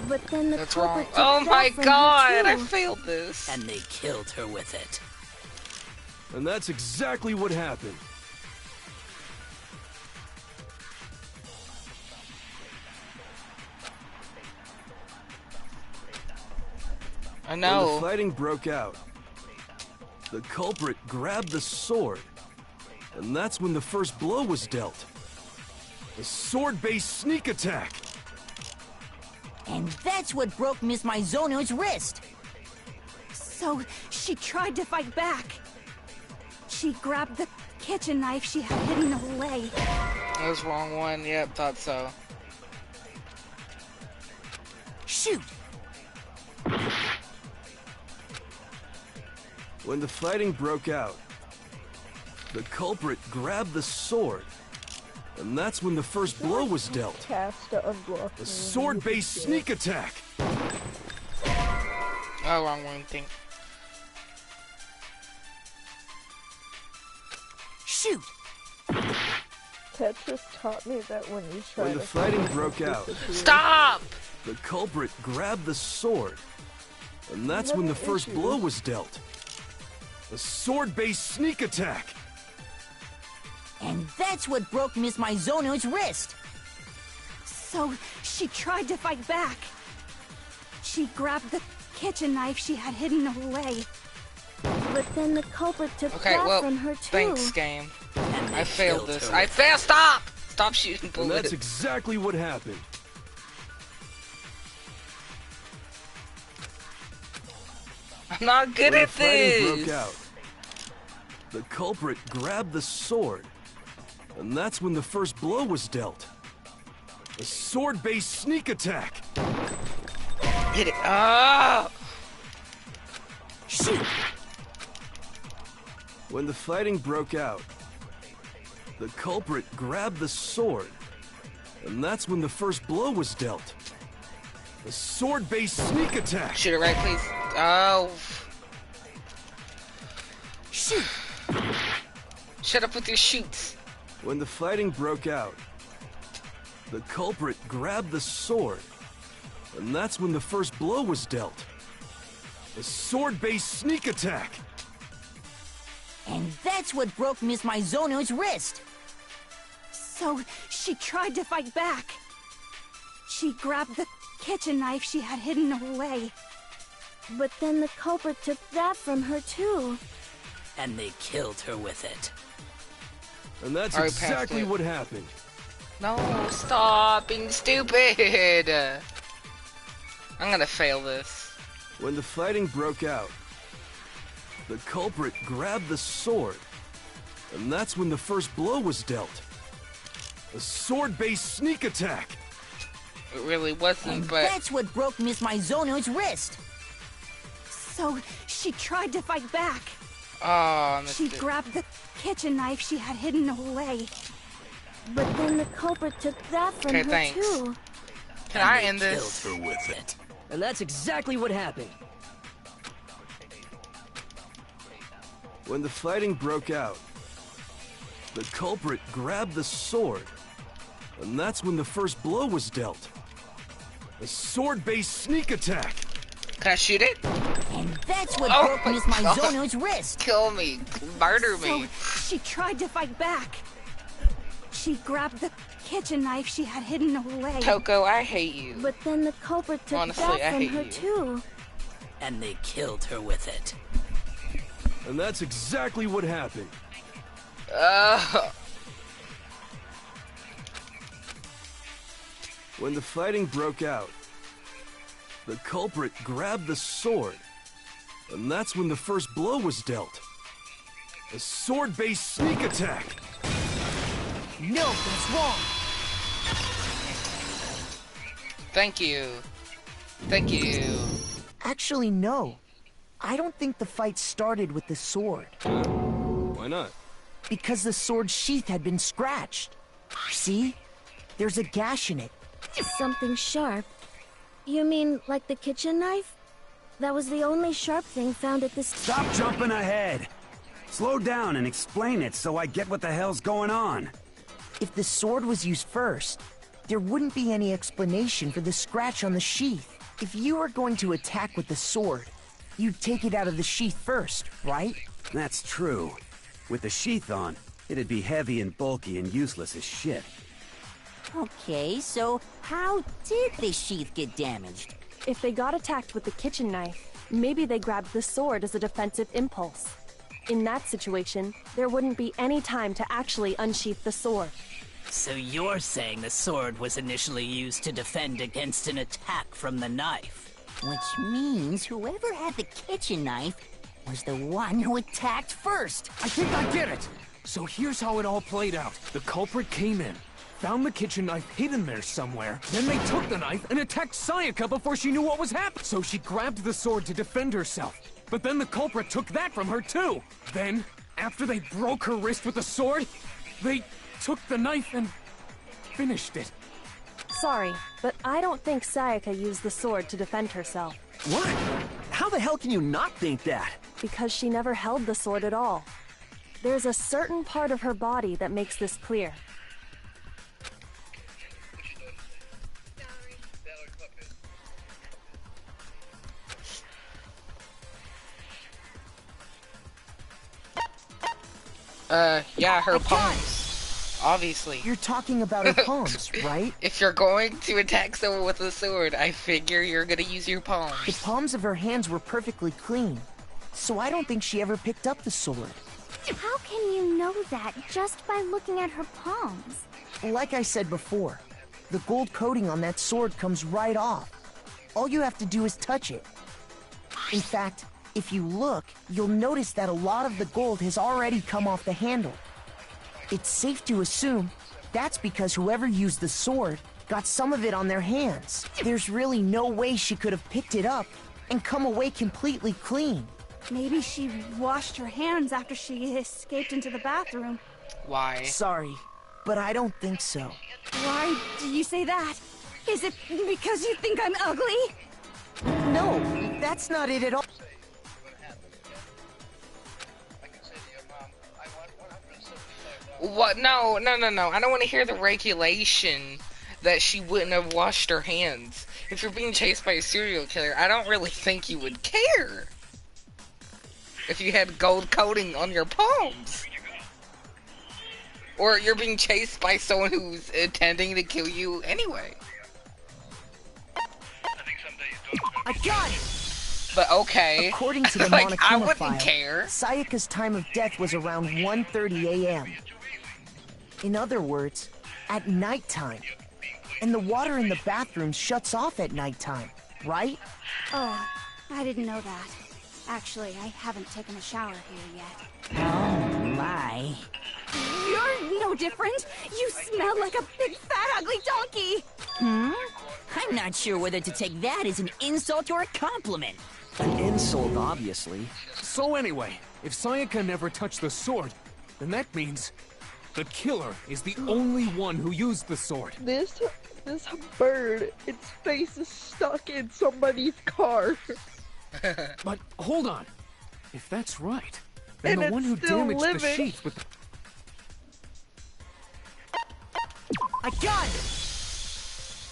But then the That's wrong. culprit took Oh that my from god, her I too. failed this. And they killed her with it. And that's exactly what happened. I know. When the fighting broke out, the culprit grabbed the sword, and that's when the first blow was dealt. A sword-based sneak attack! And that's what broke Miss Mizono's wrist. So, she tried to fight back. She grabbed the kitchen knife she had hidden away. That was wrong one. Yep, thought so. Shoot! When the fighting broke out, the culprit grabbed the sword, and that's when the first blow was dealt. Cass to unblock A me. sword-based sneak attack! Oh, wrong one thing. Shoot! Tetris taught me that when you try When to the fighting broke out, Stop! the culprit grabbed the sword, and that's when the first blow was dealt. A sword-based sneak attack! And that's what broke Miss Mizono's wrist. So, she tried to fight back. She grabbed the kitchen knife she had hidden away. But then the culprit took Okay, that well, from her too. thanks, game. And I they failed killed this. her I with failed. Stop! Stop shooting And bullets. that's exactly what happened. I'm not good When at the fighting this. broke out, the culprit grabbed the sword, and that's when the first blow was dealt. A sword-based sneak attack! Hit it. Ah! Shoot! When the fighting broke out, the culprit grabbed the sword, and that's when the first blow was dealt. A sword-based sneak attack! Shoot it right, please. Oh. Shoot! Shut up with your shoots. When the fighting broke out, the culprit grabbed the sword, and that's when the first blow was dealt. A sword-based sneak attack! And that's what broke Miss Mizono's wrist. So, she tried to fight back. She grabbed the kitchen knife she had hidden away. But then the culprit took that from her too. And they killed her with it. And that's Already passed exactly it. what happened. No, stop being stupid. I'm gonna fail this. When the fighting broke out, the culprit grabbed the sword, and that's when the first blow was dealt. A sword-based sneak attack! It really wasn't, And but that's what broke Miss Mizono's wrist. So, she tried to fight back. oh, I missed She it. grabbed the kitchen knife she had hidden away. But then the culprit took that from Okay, her thanks. too. Can And I they end this? killed her with it. And that's exactly what happened. When the fighting broke out, the culprit grabbed the sword, and that's when the first blow was dealt. A sword-based sneak attack! Can I shoot it? And that's what Oh broke my Miss God. Mizono's wrist. Kill me. Murder me. So, she tried to fight back. She grabbed the kitchen knife she had hidden away. Toko, I hate you. But then the culprit took Honestly, that I from hate her you. too. And they killed her with it. And that's exactly what happened. When the fighting broke out, the culprit grabbed the sword. And that's when the first blow was dealt. A sword-based sneak attack. No, that's wrong. Thank you. Thank you. Actually, no. I don't think the fight started with the sword. Why not? Because the sword's sheath had been scratched. See? There's a gash in it. Something sharp? You mean like the kitchen knife? That was the only sharp thing found at this... Stop jumping ahead! Slow down and explain it so I get what the hell's going on. If the sword was used first, there wouldn't be any explanation for the scratch on the sheath. If you were going to attack with the sword, you'd take it out of the sheath first, right? That's true. With the sheath on, it'd be heavy and bulky and useless as shit. Okay, so how did the sheath get damaged? If they got attacked with the kitchen knife, maybe they grabbed the sword as a defensive impulse. In that situation, there wouldn't be any time to actually unsheath the sword. So you're saying the sword was initially used to defend against an attack from the knife? Which means whoever had the kitchen knife was the one who attacked first. I think I get it. So here's how it all played out. The culprit came in, found the kitchen knife hidden there somewhere. Then they took the knife and attacked Sayaka before she knew what was happening. So she grabbed the sword to defend herself. But then the culprit took that from her too. Then, after they broke her wrist with the sword, they took the knife and finished it. Sorry, but I don't think Sayaka used the sword to defend herself. What? How the hell can you not think that? Because she never held the sword at all. There's a certain part of her body that makes this clear. Yeah, her palms. Obviously. You're talking about her palms, right? If you're going to attack someone with a sword, I figure you're gonna use your palms. The palms of her hands were perfectly clean, so I don't think she ever picked up the sword. How can you know that just by looking at her palms? Like I said before, the gold coating on that sword comes right off. All you have to do is touch it. In fact, if you look, you'll notice that a lot of the gold has already come off the handle. It's safe to assume that's because whoever used the sword got some of it on their hands. There's really no way she could have picked it up and come away completely clean. Maybe she washed her hands after she escaped into the bathroom. Why? Sorry, but I don't think so. Why do you say that? Is it because you think I'm ugly? No, that's not it at all. What? No. I don't want to hear the regulation that she wouldn't have washed her hands. If you're being chased by a serial killer, I don't really think you would care if you had gold coating on your palms. Or you're being chased by someone who's intending to kill you anyway. I got it! But okay. According to the like, Monokuma I wouldn't file, care. Sayaka's time of death was around 1:30 a.m. In other words, at nighttime. And the water in the bathroom shuts off at nighttime, right? Oh, I didn't know that. Actually, I haven't taken a shower here yet. Oh, my. You're no different. You smell like a big, fat, ugly donkey. I'm not sure whether to take that as an insult or a compliment. An insult, obviously. So anyway, if Sayaka never touched the sword, then that means the killer is the only one who used the sword. This bird, its face is stuck in somebody's car. But hold on. If that's right, then And the one who it's still damaged the living. sheath with the... I got it!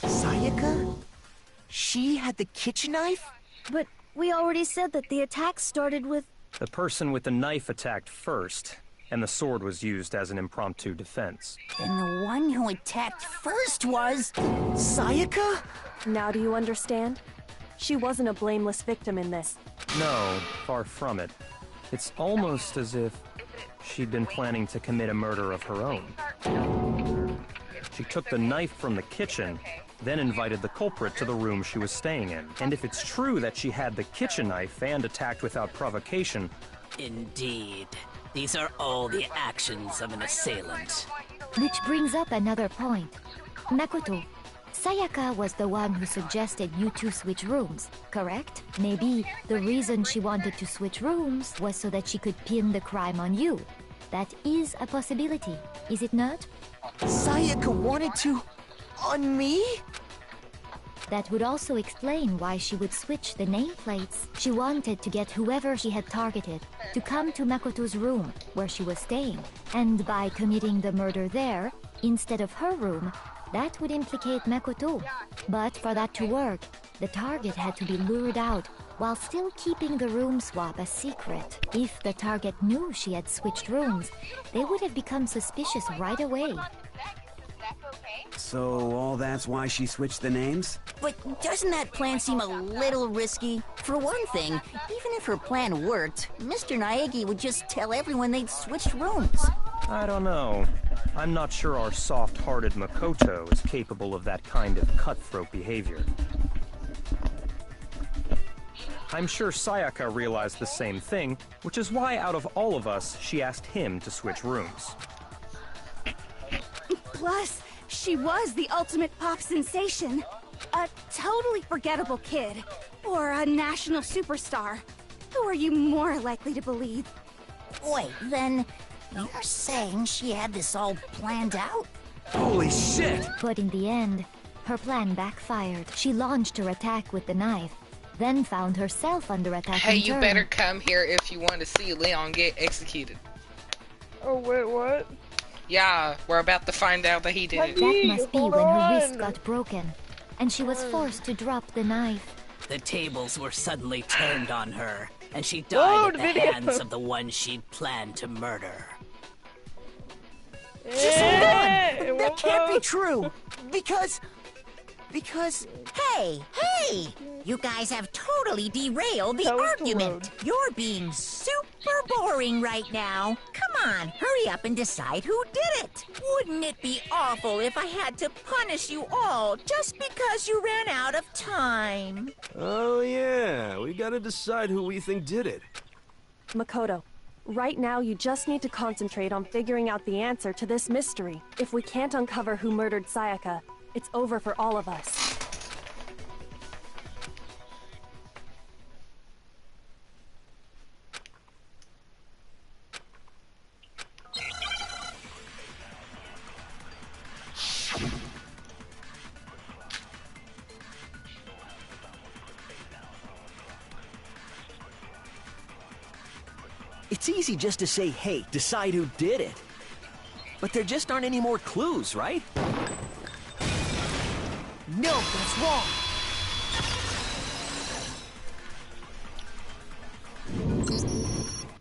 Sayaka? She had the kitchen knife? But we already said that the attack started with... The person with the knife attacked first, and the sword was used as an impromptu defense. Then the one who attacked first was... Sayaka? Now do you understand? She wasn't a blameless victim in this. No, far from it. It's almost as if she'd been planning to commit a murder of her own. She took the knife from the kitchen, then invited the culprit to the room she was staying in. And if it's true that she had the kitchen knife and attacked without provocation... Indeed. These are all the actions of an assailant. Which brings up another point. Makoto, Sayaka was the one who suggested you two switch rooms, correct? Maybe the reason she wanted to switch rooms was so that she could pin the crime on you. That is a possibility, is it not? Sayaka wanted to... on me? That would also explain why she would switch the nameplates. She wanted to get whoever she had targeted to come to Makoto's room, where she was staying. And by committing the murder there, instead of her room, that would implicate Makoto. But for that to work, the target had to be lured out, while still keeping the room swap a secret. If the target knew she had switched rooms, they would have become suspicious right away. So all that's why she switched the names? But doesn't that plan seem a little risky? For one thing, even if her plan worked, Mr. Naegi would just tell everyone they'd switched rooms. I don't know. I'm not sure our soft-hearted Makoto is capable of that kind of cutthroat behavior. I'm sure Sayaka realized the same thing, which is why out of all of us, she asked him to switch rooms. Plus, she was the ultimate pop sensation. A totally forgettable kid. Or a national superstar. Who are you more likely to believe? Wait, then you're saying she had this all planned out? Holy shit! But in the end, her plan backfired. She launched her attack with the knife, then found herself under attack. Hey, in you turn. better come here if you want to see Leon get executed. Oh, wait, what? Yeah, we're about to find out that he did it. That must be when her wrist got broken, and she was forced to drop the knife. The tables were suddenly turned on her, and she died at the hands of the one she'd planned to murder. Just hold on! That can't be true! Because... Hey! You guys have totally derailed the argument. You're being super boring right now. Come on, hurry up and decide who did it. Wouldn't it be awful if I had to punish you all just because you ran out of time? Oh yeah, we gotta decide who we think did it. Makoto, right now you just need to concentrate on figuring out the answer to this mystery. If we can't uncover who murdered Sayaka, it's over for all of us. It's easy just to say, hey, decide who did it. But there just aren't any more clues, right? No, that's wrong.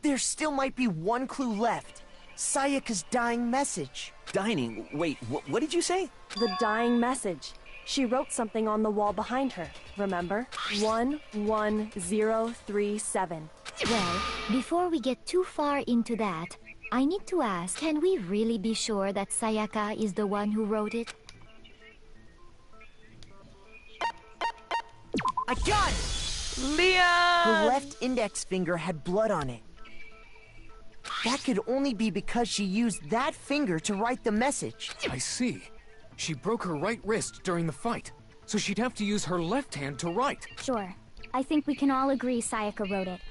There still might be one clue left. Sayaka's dying message. Dining? Wait, what did you say? The dying message. She wrote something on the wall behind her, remember? 11037. Well, before we get too far into that, I need to ask, can we really be sure that Sayaka is the one who wrote it? I got it! Leon! Her left index finger had blood on it. That could only be because she used that finger to write the message. I see. She broke her right wrist during the fight, so she'd have to use her left hand to write. Sure. I think we can all agree Sayaka wrote it.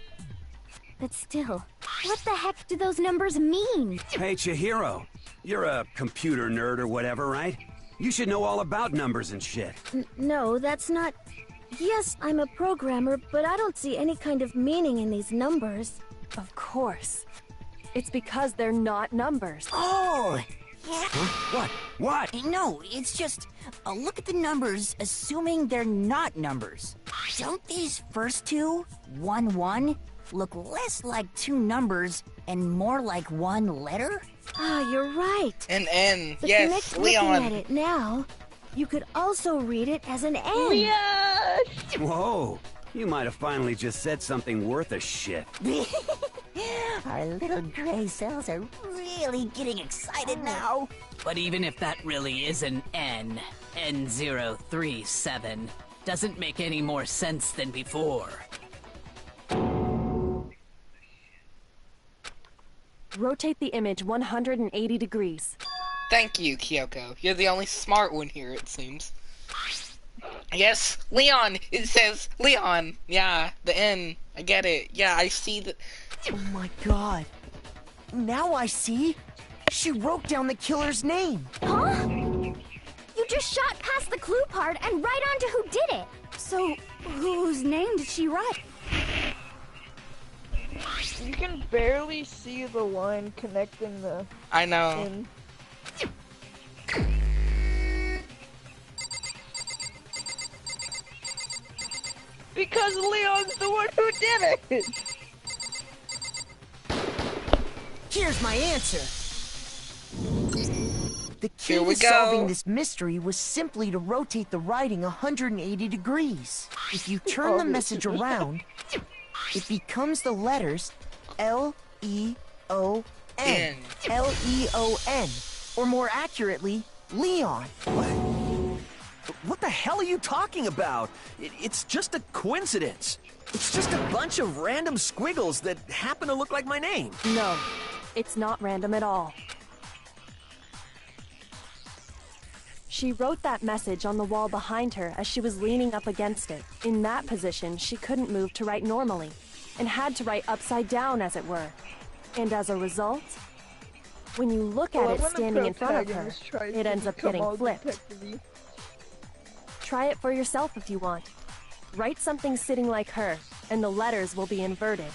But still, what the heck do those numbers mean? Hey, Chihiro. You're a computer nerd or whatever, right? You should know all about numbers and shit. No, that's not... Yes, I'm a programmer, but I don't see any kind of meaning in these numbers. Of course. It's because they're not numbers. Oh! Yeah. Huh? What? No, it's just, look at the numbers, assuming they're not numbers. Don't these first two, 1-1, look less like two numbers And more like one letter? Ah, you're right. An N. But Yes, looking at Leon. it now, you could also read it as an N. Yes! Whoa, you might have finally just said something worth a shit. Our little gray cells are really getting excited now. But even if that really is an N, N037, doesn't make any more sense than before. Rotate the image 180 degrees. Thank you, Kyoko. You're the only smart one here, it seems. Yes, Leon! It says Leon! Yeah, the N. I get it. Yeah, I see the... Oh my god. Now I see. She wrote down the killer's name. Huh? You just shot past the clue part and right on to who did it. So, whose name did she write? You can barely see the line connecting the... I know. In. Because Leon's the one who did it! Here's my answer. The key Here we to go. solving this mystery was simply to rotate the writing 180 degrees. If you turn the message around, it becomes the letters L-E-O-N. L-E-O-N. Or more accurately, Leon. What the hell are you talking about? It's just a coincidence. It's just a bunch of random squiggles that happen to look like my name. No, it's not random at all. She wrote that message on the wall behind her as she was leaning up against it. In that position, she couldn't move to write normally, and had to write upside down, as it were. And as a result, when you look at it standing in front of her, it ends up getting flipped. Try it for yourself if you want. Write something sitting like her, and the letters will be inverted.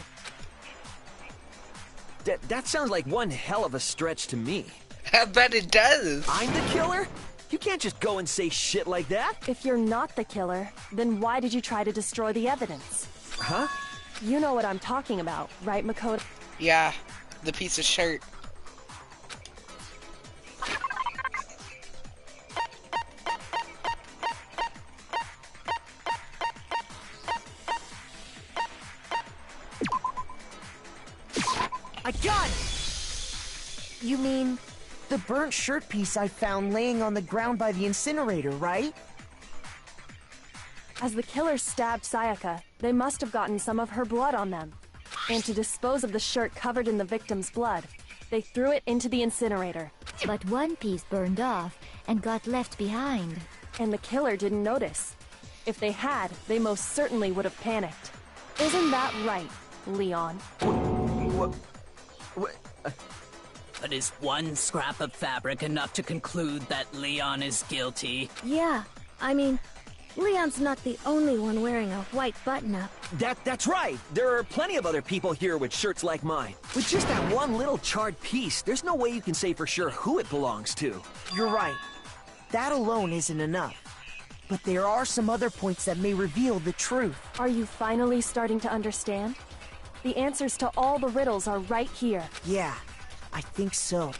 That sounds like one hell of a stretch to me. I bet it does. I'm the killer? You can't just go and say shit like that. If you're not the killer, then why did you try to destroy the evidence? Huh? You know what I'm talking about, right, Makoto? Yeah, the piece of shirt. I got it! You mean the burnt shirt piece I found laying on the ground by the incinerator, right? As the killer stabbed Sayaka, they must have gotten some of her blood on them. And to dispose of the shirt covered in the victim's blood, they threw it into the incinerator. But one piece burned off and got left behind. And the killer didn't notice. If they had, they most certainly would have panicked. Isn't that right, Leon? But is one scrap of fabric enough to conclude that Leon is guilty? Yeah, I mean, Leon's not the only one wearing a white button-up. That's right. There are plenty of other people here with shirts like mine. With just that one little charred piece, there's no way you can say for sure who it belongs to. You're right. That alone isn't enough. But there are some other points that may reveal the truth. Are you finally starting to understand? The answers to all the riddles are right here. Yeah, I think so.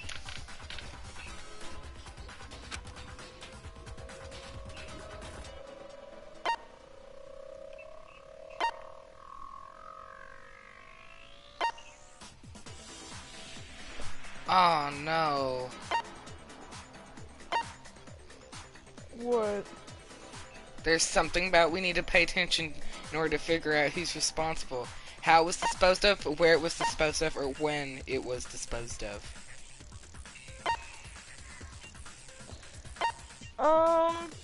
Oh no. What? There's something about we need to pay attention in order to figure out who's responsible. How it was disposed of, where it was disposed of, or when it was disposed of.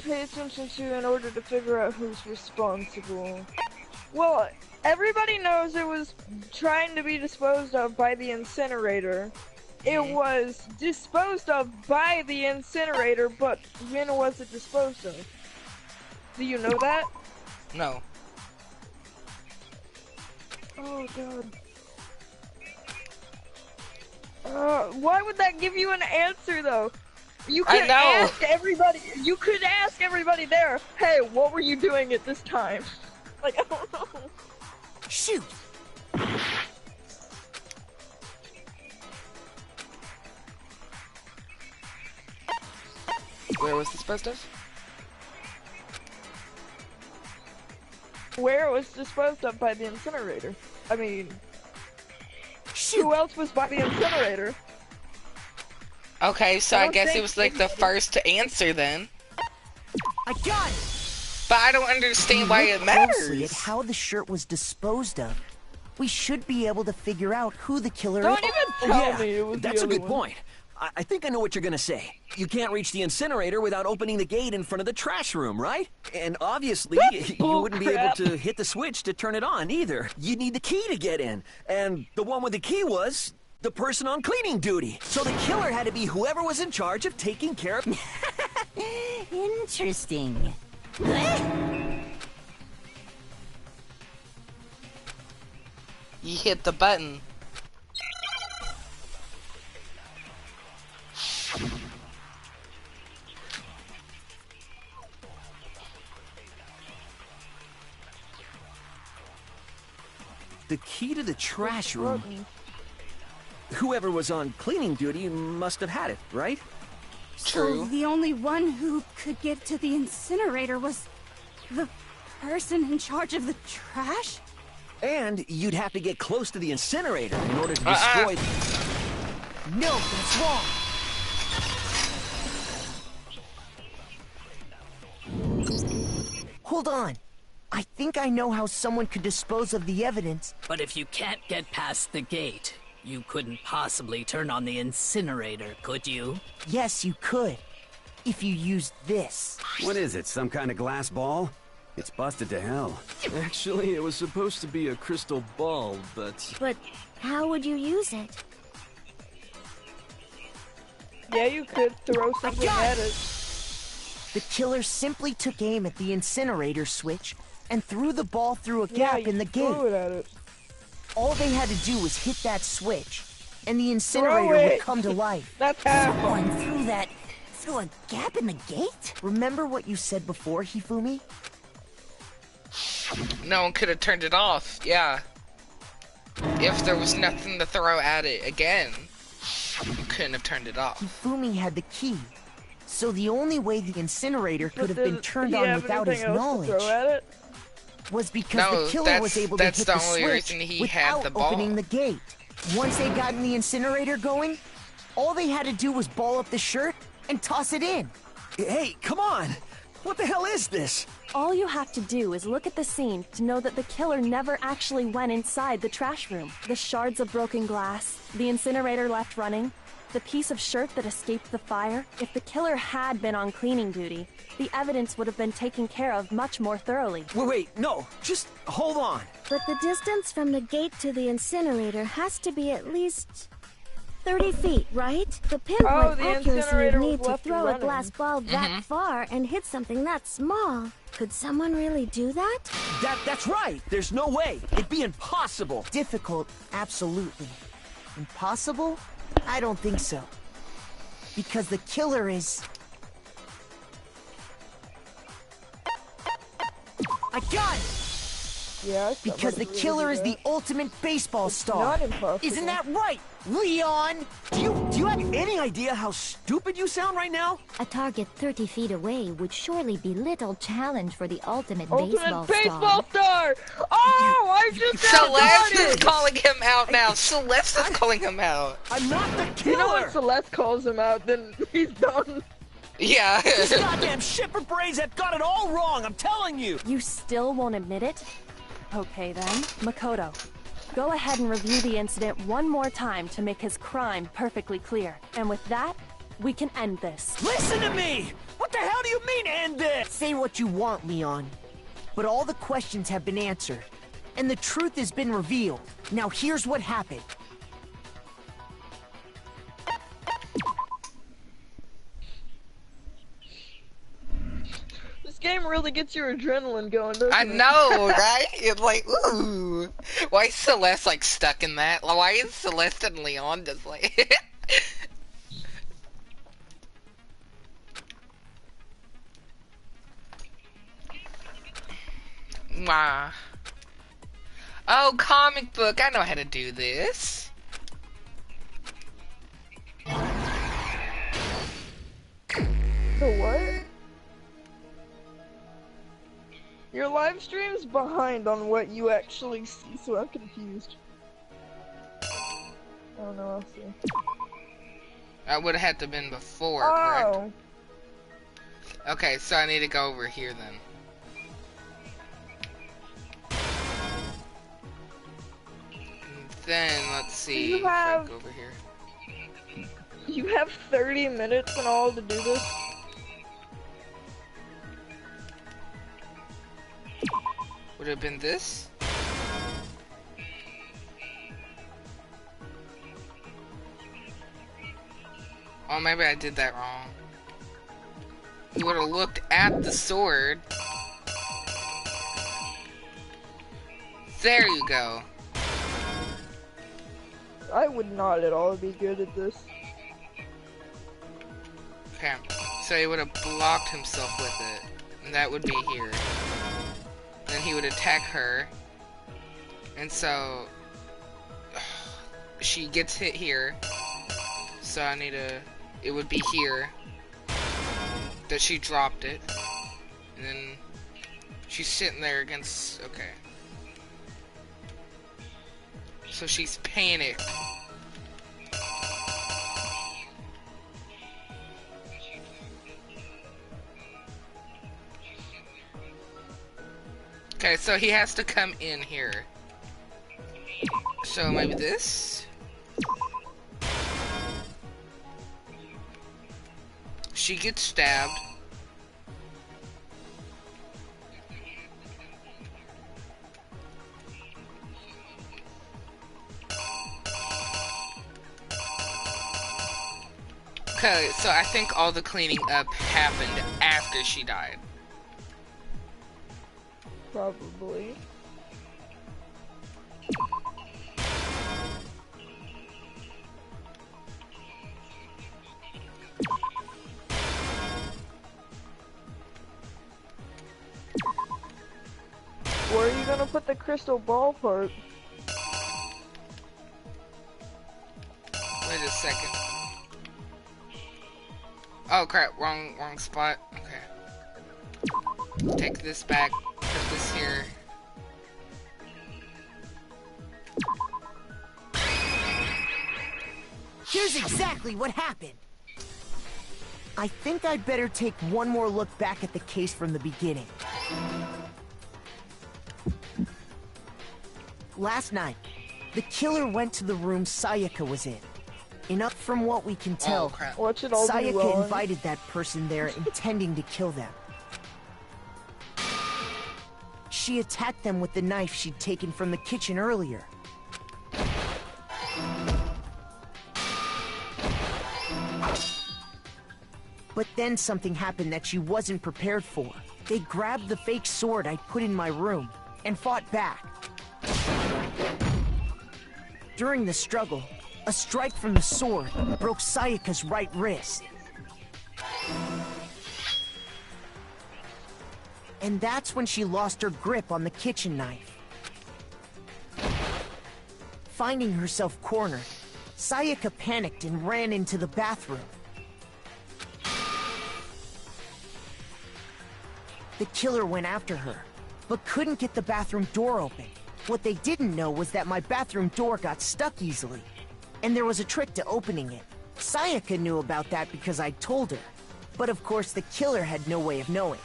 Pay attention to in order to figure out who's responsible. Well, everybody knows it was trying to be disposed of by the incinerator. It was disposed of by the incinerator, but when was it disposed of? Do you know that? No. Oh god. Why would that give you an answer though? You could ask everybody. You could ask everybody there. Hey, what were you doing at this time? Like, I don't know. Shoot! Where was disposed of? Where it was disposed of by the incinerator. I mean, who else was by the incinerator? Okay, so I guess it was like the first to answer then. I got it! But I don't understand why it Closely at matters. how the shirt was disposed of. We should be able to figure out who the killer Don't is. even tell me it was That's the a good other one. point. I think I know what you're gonna say. You can't reach the incinerator without opening the gate in front of the trash room, right? And obviously, you wouldn't be able to hit the switch to turn it on either. You'd need the key to get in. And the one with the key was the person on cleaning duty. So the killer had to be whoever was in charge of taking care of... Interesting. You hit the button. The key to the trash room. Whoever was on cleaning duty must have had it, right? So the only one who could get to the incinerator was the person in charge of the trash? And you'd have to get close to the incinerator in order to destroy... No, that's wrong. Hold on. I think I know how someone could dispose of the evidence. But if you can't get past the gate, you couldn't possibly turn on the incinerator, could you? Yes, you could. If you used this. What is it, some kind of glass ball? It's busted to hell. Actually, it was supposed to be a crystal ball, but... But how would you use it? Yeah, you could throw something at it. The killer simply took aim at the incinerator switch and threw the ball through a gap in the gate. Threw it at it. All they had to do was hit that switch, and the incinerator would come to life. That's how. Going through a gap in the gate? Remember what you said before, Hifumi? No one could have turned it off, yeah. If there was nothing to throw at it again, you couldn't have turned it off. Hifumi had the key, so the only way the incinerator could But have been did turned he on have without his anything else to knowledge throw at it? was because No, the killer was able to hit that's the the only switch reason he had without the ball. opening the gate. Once they got in the incinerator going, all they had to do was ball up the shirt and toss it in. Hey, come on! What the hell is this? All you have to do is look at the scene to know that the killer never actually went inside the trash room. The shards of broken glass, the incinerator left running, the piece of shirt that escaped the fire. If the killer had been on cleaning duty, the evidence would have been taken care of much more thoroughly. Wait, no, just hold on. But the distance from the gate to the incinerator has to be at least 30 feet, right? The pinpoint the accuracy incinerator you was need to left throw a running. glass ball that far and hit something that small. Could someone really do that? That's right. There's no way. It'd be impossible. Difficult, absolutely. Impossible? I don't think so. Because the killer is... I got it! Yeah, Because the killer is the ultimate baseball star. not impossible. Isn't that right, Leon? Do you have any idea how stupid you sound right now? A target 30 feet away would surely be little challenge for the ultimate Ultimate baseball star! Oh, I just Celeste got is it! calling him out now. Celeste is calling him out. I'm not the killer! You know when Celeste calls him out, then he's done. Yeah. These goddamn shipper brains have got it all wrong, I'm telling you! You still won't admit it? Okay then, Makoto. Go ahead and review the incident one more time to make his crime perfectly clear. And with that, we can end this. Listen to me! What the hell do you mean, end this? Say what you want, Leon. But all the questions have been answered. And the truth has been revealed. Now here's what happened. This game really gets your adrenaline going, doesn't I it? know, right? It's like, ooh. Why is Celeste like stuck in that? Why is Celeste and Leon just like... Wow. Oh, comic book. I know how to do this. The what? Your live stream's behind on what you actually see, so I'm confused. Oh no, I'll see. That would have had to have been before, correct? Okay, so I need to go over here then. And then, let's see. You have... Go over here. You have 30 minutes in all to do this? Would it have been this? Oh, maybe I did that wrong. You would have looked at the sword. There you go. I would not at all be good at this. Okay, so he would have blocked himself with it. And that would be here. Then he would attack her. And so... she gets hit here. So I need to... It would be here. That she dropped it. And then... she's sitting there against... Okay. So she's panicked. Okay, so he has to come in here. So maybe this? She gets stabbed. Okay, so I think all the cleaning up happened after she died. Probably. Where are you gonna put the crystal ball part? Wait a second. Oh crap, wrong spot. Okay. Take this back, put this here. Here's exactly what happened. I think I'd better take one more look back at the case from the beginning. Last night, the killer went to the room Sayaka was in. Enough from what we can tell, Sayaka invited that person there intending to kill them. She attacked them with the knife she'd taken from the kitchen earlier. But then something happened that she wasn't prepared for. They grabbed the fake sword I'd put in my room and fought back. During the struggle, a strike from the sword broke Sayaka's right wrist. And that's when she lost her grip on the kitchen knife. Finding herself cornered, Sayaka panicked and ran into the bathroom. The killer went after her, but couldn't get the bathroom door open. What they didn't know was that my bathroom door got stuck easily, and there was a trick to opening it. Sayaka knew about that because I'd told her, but of course the killer had no way of knowing.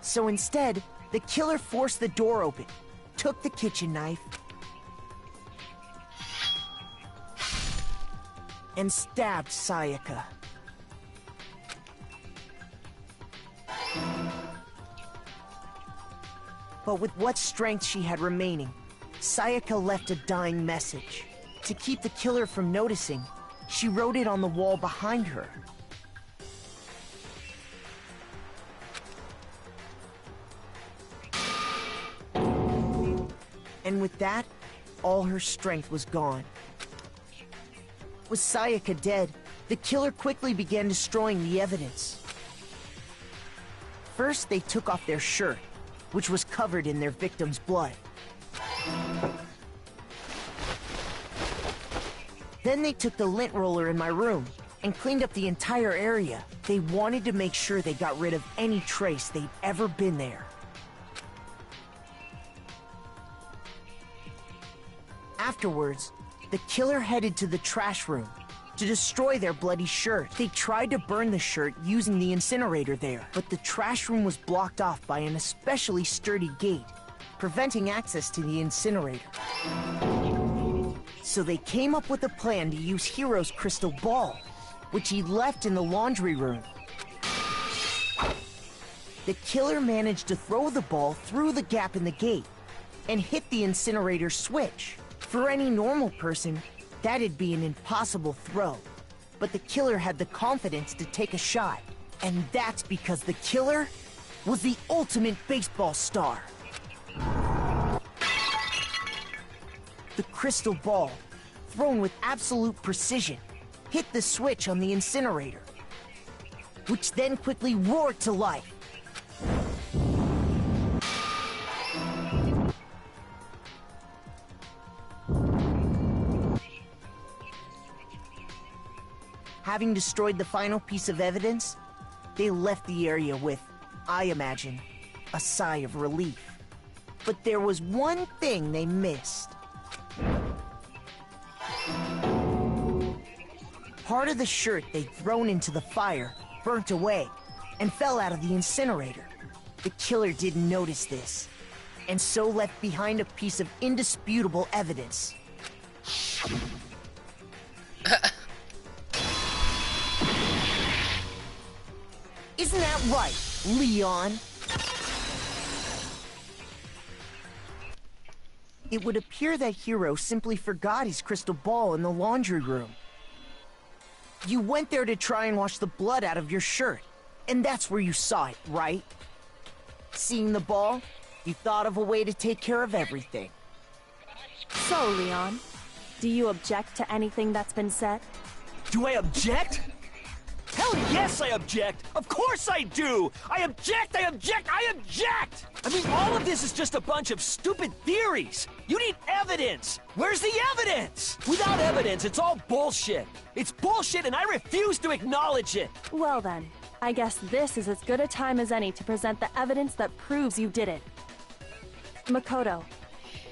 So instead, the killer forced the door open, took the kitchen knife, and stabbed Sayaka. But with what strength she had remaining, Sayaka left a dying message. To keep the killer from noticing, she wrote it on the wall behind her. And with that, all her strength was gone. With Sayaka dead, the killer quickly began destroying the evidence. First, they took off their shirt, which was covered in their victim's blood. Then they took the lint roller in my room and cleaned up the entire area. They wanted to make sure they got rid of any trace they'd ever been there. Afterwards, the killer headed to the trash room to destroy their bloody shirt. They tried to burn the shirt using the incinerator there, but the trash room was blocked off by an especially sturdy gate, preventing access to the incinerator. So they came up with a plan to use Hiro's crystal ball, which he left in the laundry room. The killer managed to throw the ball through the gap in the gate and hit the incinerator switch. For any normal person, that'd be an impossible throw. But the killer had the confidence to take a shot. And that's because the killer was the ultimate baseball star. The crystal ball, thrown with absolute precision, hit the switch on the incinerator, which then quickly roared to life. Having destroyed the final piece of evidence, they left the area with, I imagine, a sigh of relief. But there was one thing they missed. Part of the shirt they'd thrown into the fire burnt away and fell out of the incinerator. The killer didn't notice this, and so left behind a piece of indisputable evidence. Isn't that right, Leon? It would appear that Hiro simply forgot his crystal ball in the laundry room. You went there to try and wash the blood out of your shirt, and that's where you saw it, right? Seeing the ball, you thought of a way to take care of everything. So, Leon, do you object to anything that's been said? Do I object? Hell yes, I object! Of course I do! I object! I object! I object! I mean, all of this is just a bunch of stupid theories! You need evidence! Where's the evidence? Without evidence, it's all bullshit! It's bullshit and I refuse to acknowledge it! Well then, I guess this is as good a time as any to present the evidence that proves you did it. Makoto,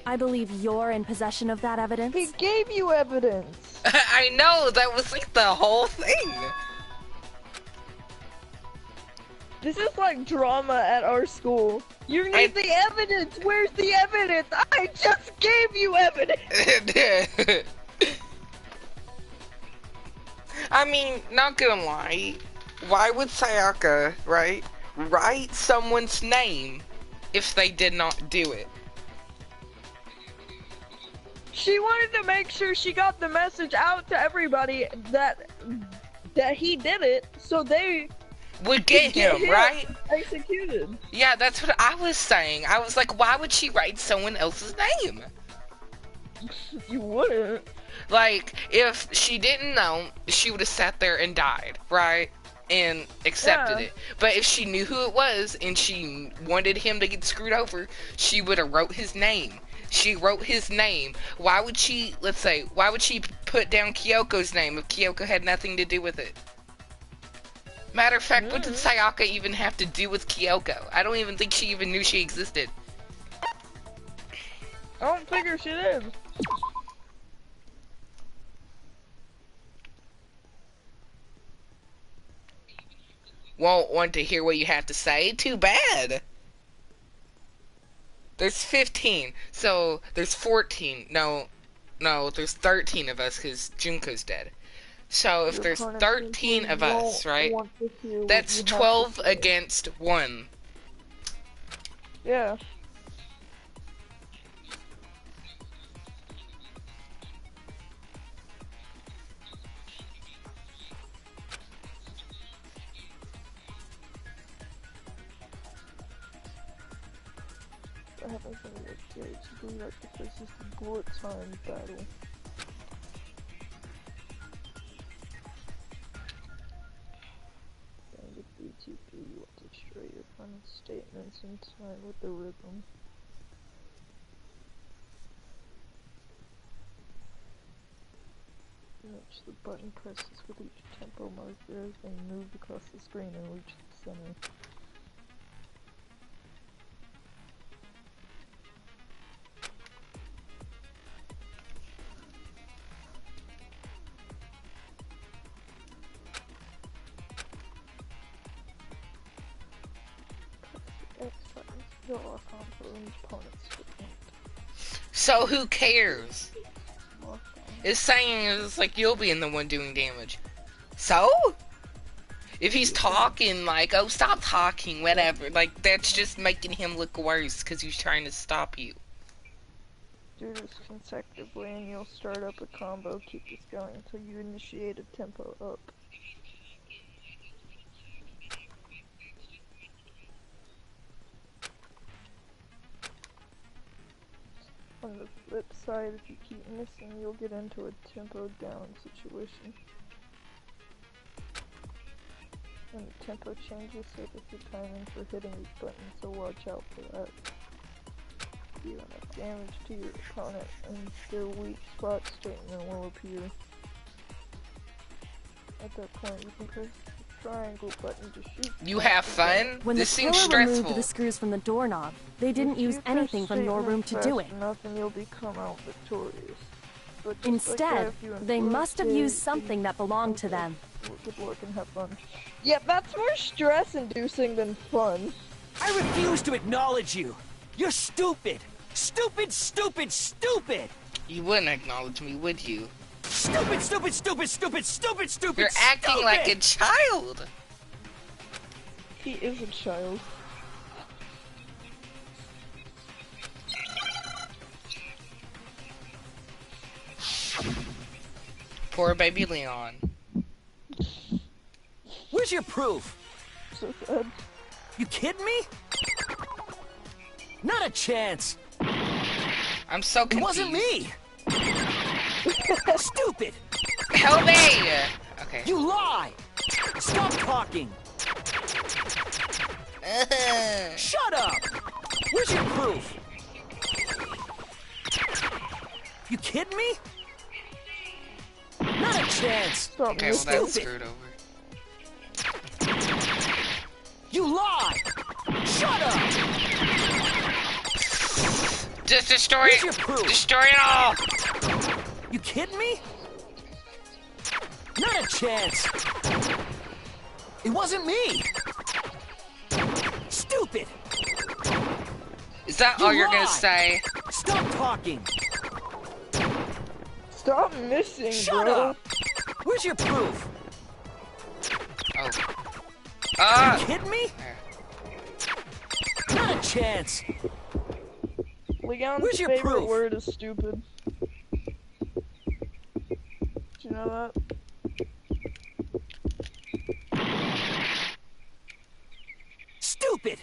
I believe you're in possession of that evidence? He gave you evidence! I know, that was like the whole thing! This is like drama at our school. You need the evidence! Where's the evidence? I just gave you evidence! I mean, not gonna lie. Why would Sayaka, right, write someone's name if they did not do it? She wanted to make sure she got the message out to everybody that he did it, so they would get him, right? Executed. Yeah, that's what I was saying. I was like, why would she write someone else's name? You wouldn't. Like, if she didn't know, she would have sat there and died, right? And accepted it. But if she knew who it was and she wanted him to get screwed over, she would have wrote his name. She wrote his name. Why would she, let's say, why would she put down Kyoko's name if Kyoko had nothing to do with it? Matter of fact, what did Sayaka even have to do with Kyoko? I don't even think she even knew she existed. I don't figure she did. Won't want to hear what you have to say? Too bad. There's 15, so there's 14. No, there's 13 of us because Junko's dead. So if there's 13 of us, right? That's 12 against 1. Yeah. I haven't been able to do that because this is the bullet time battle. BTP, you want to destroy your final statements in time with the rhythm. Match the button presses with each tempo marker has been moved across the screen and reached the center. So who cares? It's saying it's like you'll be in the one doing damage. So? If he's talking like, oh stop talking, whatever, like that's just making him look worse because he's trying to stop you. Do this consecutively and you'll start up a combo. Keep this going until you initiate a tempo up. On the flip side, if you keep missing, you'll get into a tempo down situation. And the tempo changes so that the timing for hitting each button, so watch out for that. Do enough damage to your opponent, and their weak spot statement will appear. At that point, you can press the triangle button to shoot. You have fun? When This the seems killer stressful. removed the screws from the doorknob, they didn't use anything from your room to do it. Nothing, you'll become out victorious. But just Instead, like that, if they you must have inflict used something that belonged to them. Good luck and have fun. Yeah, that's more stress-inducing than fun. I refuse to acknowledge you. You're stupid. Stupid, stupid, stupid. You wouldn't acknowledge me, would you? Stupid, stupid, stupid, stupid, stupid, stupid. You're acting like a child. He is a child. Poor baby Leon. Where's your proof? So sad. You kidding me? Not a chance. I'm so confused. It wasn't me. Stupid. Help me! Okay. You lie. Stop talking. Shut up. Where's your proof? You kidding me? Not a chance. Okay, well that's screwed over. You lie. Shut up. Just destroy it. Destroy it all. You kidding me? Not a chance. It wasn't me. Stupid. Is that all you're gonna say? Stop talking. Stop missing, Shut bro. up. Where's your proof? Oh. You kidding me? Not a chance. Leon's Where's your favorite proof? word is stupid. Do you know that? Stupid.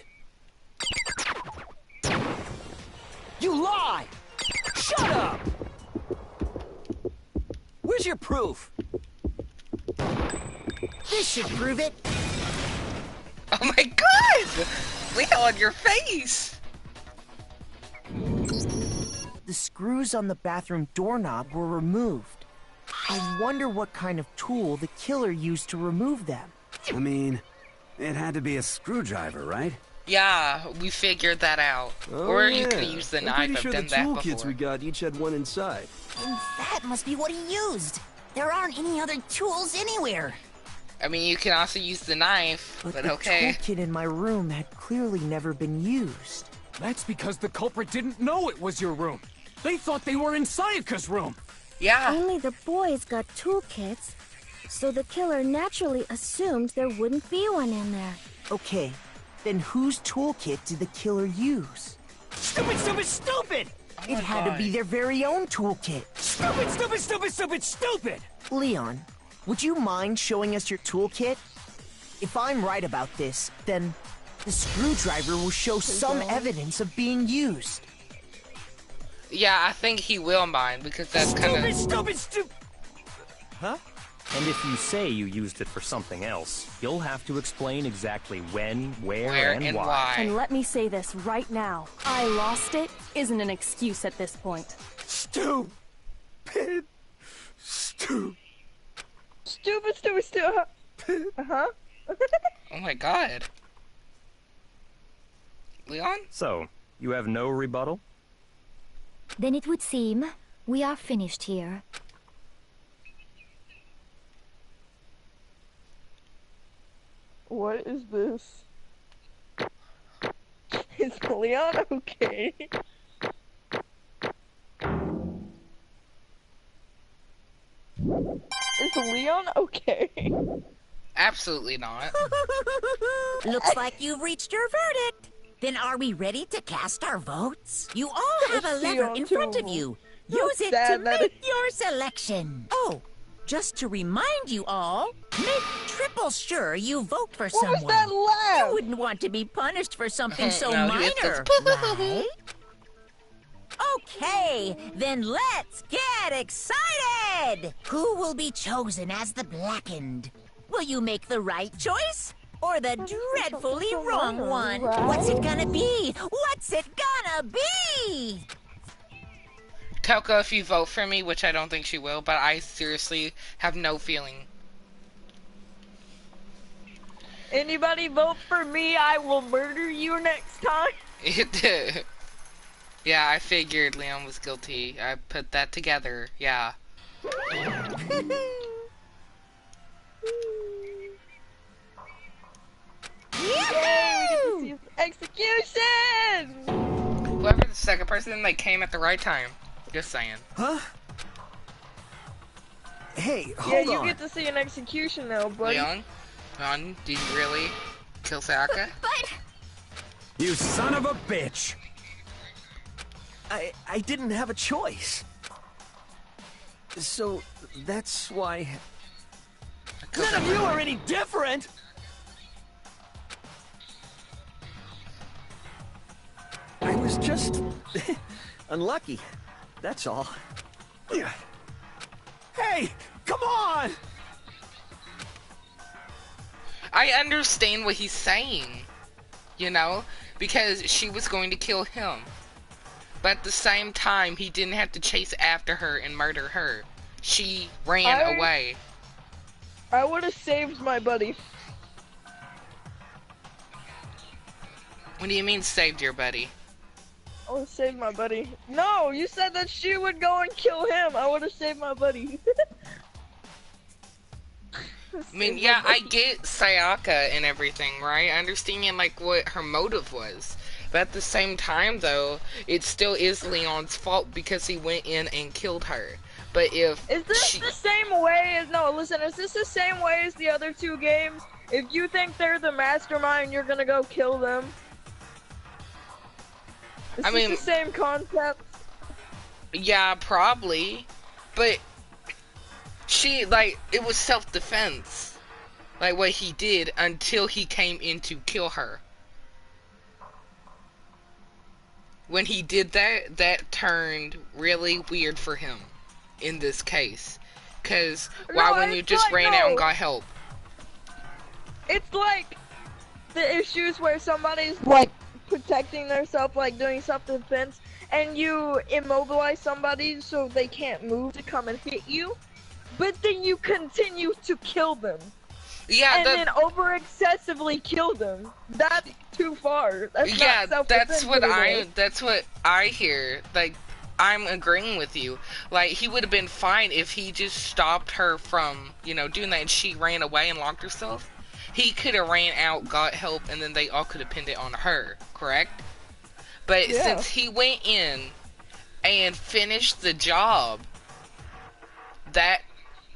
You lie. Shut up. Where's your proof? This should prove it. Oh my god! Leon, your face! The screws on the bathroom doorknob were removed. I wonder what kind of tool the killer used to remove them. I mean, it had to be a screwdriver, right? Yeah, we figured that out. Oh, or yeah. you could use the I'm knife. pretty I've sure done the that toolkits before. we got each had one inside. And that must be what he used. There aren't any other tools anywhere. I mean, you can also use the knife, but the okay. toolkit in my room had clearly never been used. That's because the culprit didn't know it was your room. They thought they were in Sayaka's room. Yeah. Only the boys got toolkits, so the killer naturally assumed there wouldn't be one in there. Okay, then whose toolkit did the killer use? Stupid, stupid, stupid! It had to be their very own toolkit. Stupid, stupid, stupid, stupid, stupid! Leon, would you mind showing us your toolkit? If I'm right about this, then the screwdriver will show some evidence of being used. Yeah, I think he will mind because that's kind of. Stupid! Huh? And if you say you used it for something else, you'll have to explain exactly when, where, and why. And let me say this right now. I lost it isn't an excuse at this point. Stupid. stupid. Uh-huh. Oh my god. Leon? So, you have no rebuttal? Then it would seem we are finished here. What is this? Is Leon okay? Is Leon okay? Absolutely not. Looks like you've reached your verdict. Then are we ready to cast our votes? You all have a lever in front of you. Use it to make your selection. Oh, just to remind you all, make triple sure you vote for someone. What was that laugh? You wouldn't want to be punished for something so No, minor, right? Okay, then let's get excited! Who will be chosen as the Blackened? Will you make the right choice? Or the dreadfully wrong one? What's it gonna be? What's it gonna be? Coco, if you vote for me, which I don't think she will, but I seriously have no feeling. Anybody vote for me, I will murder you next time. Yeah, I figured Leon was guilty. I put that together, yeah. Yay! Execution! Whoever the second person, they came at the right time. Just saying. Huh? Hey, Yeah, hold you on. get to see an execution now, buddy. Leon, did you really kill Sayaka? But You son of a bitch! I didn't have a choice. So, that's why... None of you are any different! I was just... unlucky. That's all. Hey, come on! I understand what he's saying, you know, because she was going to kill him. But at the same time, he didn't have to chase after her and murder her. She ran away. I would have saved my buddy. What do you mean saved your buddy? I would have saved my buddy. No, you said that she would go and kill him. I would have saved my buddy. I mean, yeah, I get Sayaka and everything, right? I understand, like, what her motive was. But at the same time, though, it still is Leon's fault because he went in and killed her. But if Is this the same way as... No, listen, is this the same way as the other two games? If you think they're the mastermind, you're gonna go kill them? Is I mean... this the same concept? Yeah, probably. But... she, like, it was self-defense. Like, what he did until he came in to kill her. When he did that, that turned really weird for him. In this case. Because, why wouldn't you just ran out and got help? It's like the issues where somebody's, like, protecting themselves, like, doing self-defense, and you immobilize somebody so they can't move to come and hit you. But then you continue to kill them. Yeah, and then over excessively kill them. That's too far. That's yeah, not self-defense that's what I hear. Like, I'm agreeing with you. Like, he would have been fine if he just stopped her from, you know, doing that and she ran away and locked herself. He could have ran out, got help, and then they all could have pinned it on her, correct? But since he went in and finished the job, that...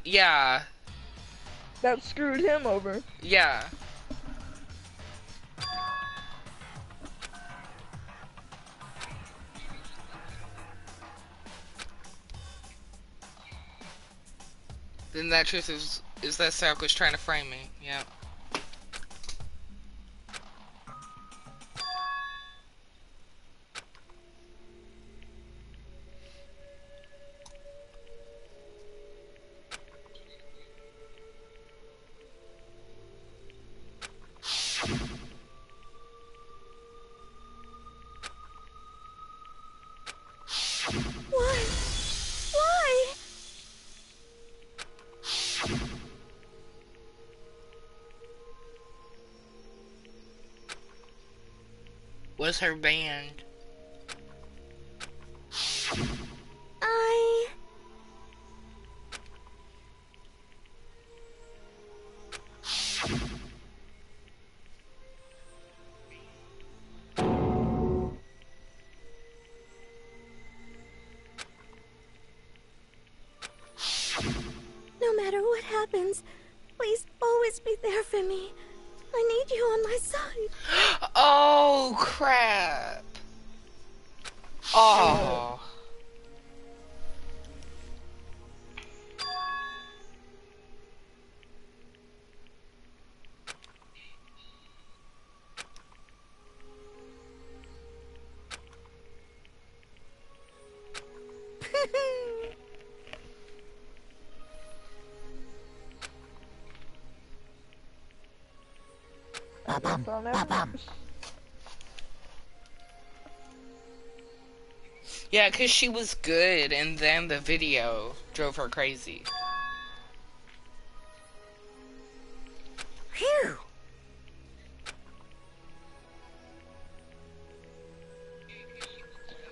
yeah. That screwed him over. Yeah. Then that truth is that Sayako's trying to frame me. Yeah. Why? Why? was her band? No matter what happens, please always be there for me. I need you on my side. Oh, crap. Oh. Ba-bum, ba-bum. Yeah, because she was good, and then the video drove her crazy. Phew.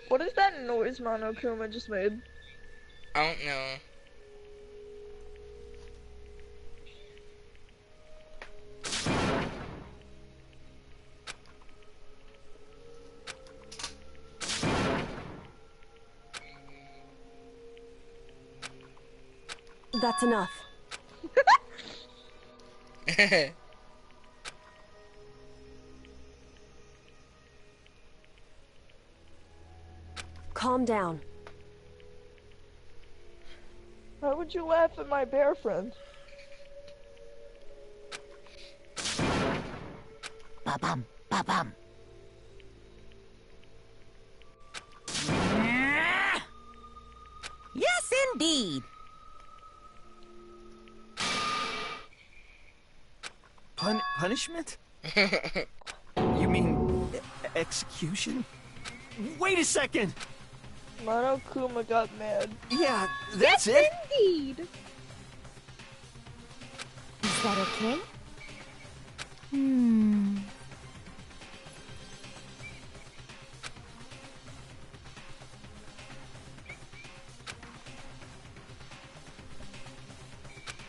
What is that noise Monokuma just made? I don't know. That's enough. Calm down. Why would you laugh at my bear friend? Ba-bum, ba-bum. Yes, indeed. Punishment? You mean execution? Wait a second! Monokuma got mad. Yeah, that's it. Indeed. Is that okay?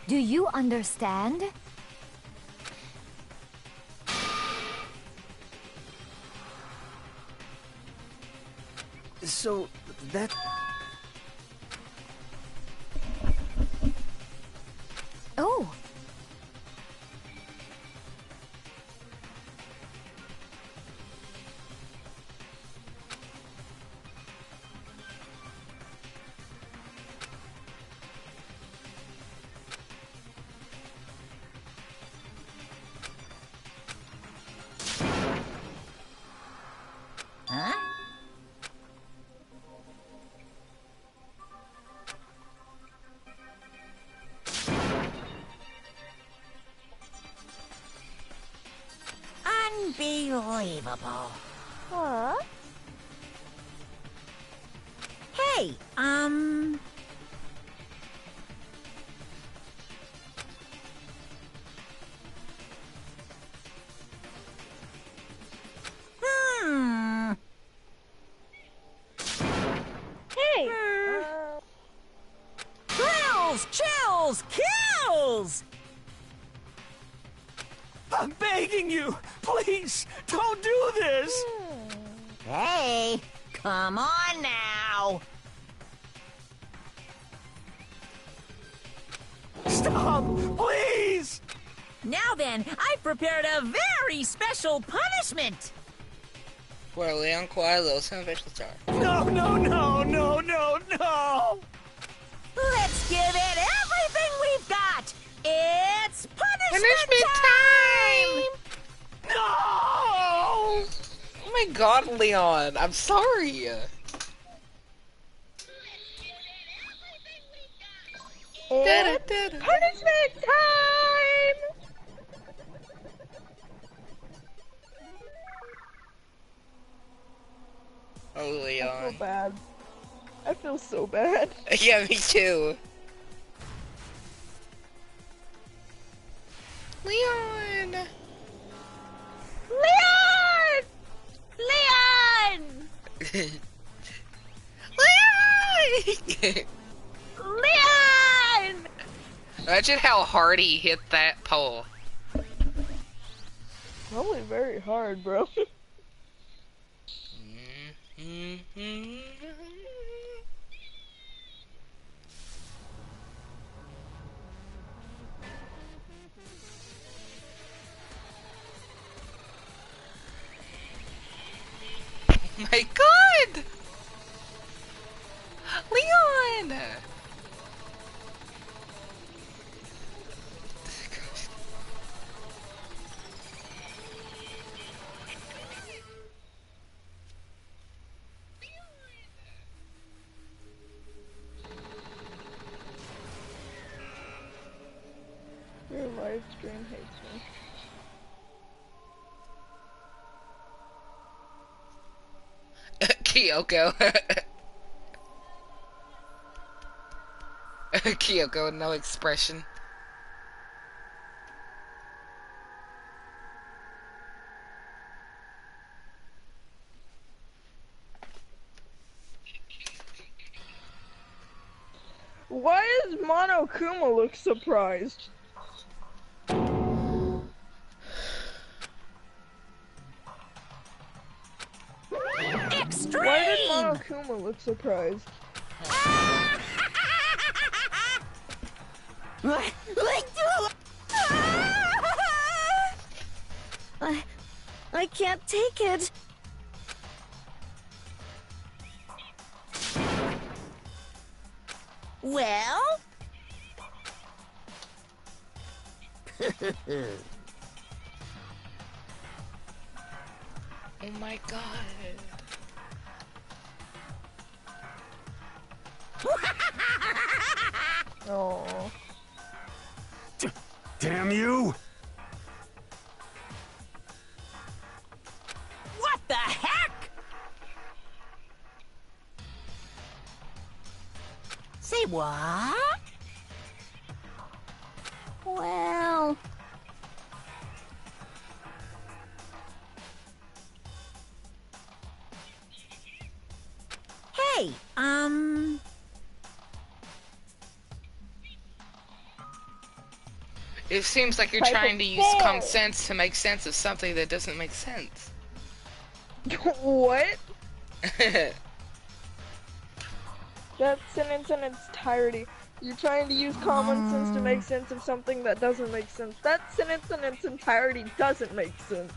Do you understand? So, that... Oh. Huh? Unbelievable. Huh? Hey, Hey! Thrills! Chills! Kills! I'm begging you! Please, don't do this! Hey, come on now. Stop! Please! Now then, I've prepared a very special punishment. For Leon Coelho, Special Star. No, no, no, no, no, no! Let's give it everything we've got. It's Punishment time! No! Oh my god, Leon, I'm sorry. It's punishment time! Oh, I feel Leon. bad. I feel so bad. Yeah, me too. Leon! Leon! Leon! Leon! Imagine how hard he hit that pole. Probably very hard, bro. My God! Leon! Your live stream hates me. Kyoko. Kyoko, no expression. Why does Monokuma look surprised? Extreme! Why did Monokuma look surprised? I can't take it. Well? Oh my God. Oh. Damn you! What the heck? Say what? Well... Hey, It seems like you're Type trying of to use fair. common sense to make sense of something that doesn't make sense. What? That sentence in its entirety. You're trying to use common sense to make sense of something that doesn't make sense. That sentence in its entirety doesn't make sense.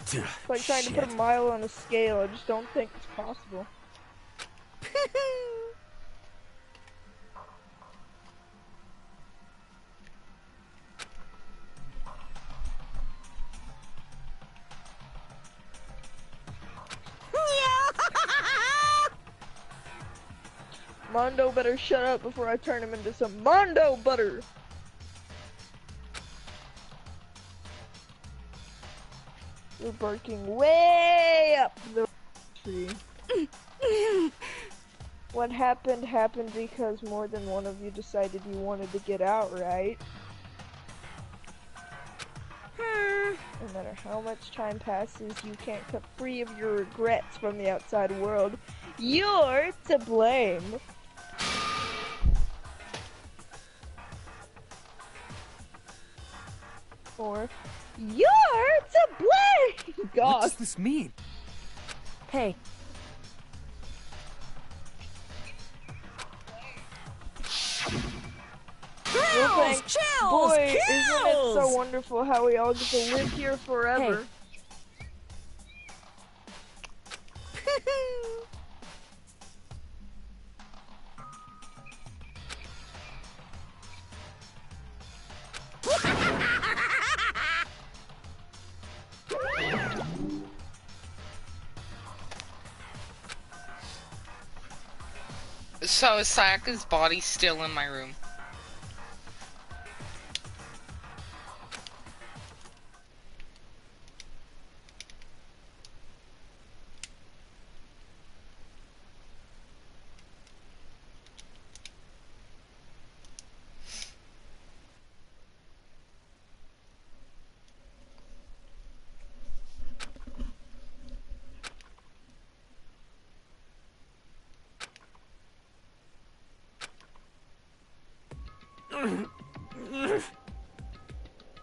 It's like trying to put a mile on a scale. I just don't think it's possible. Mondo better shut up before I turn him into some Mondo butter. You're barking way up the tree. What happened happened because more than one of you decided you wanted to get out, right? No matter how much time passes, you can't cut free of your regrets from the outside world. You're to blame. Or, you're to blame! God. What does this mean? Hey. Well, Chills! boy, isn't it so Kills! wonderful how we all get to live here forever? So is Sayaka's body still in my room?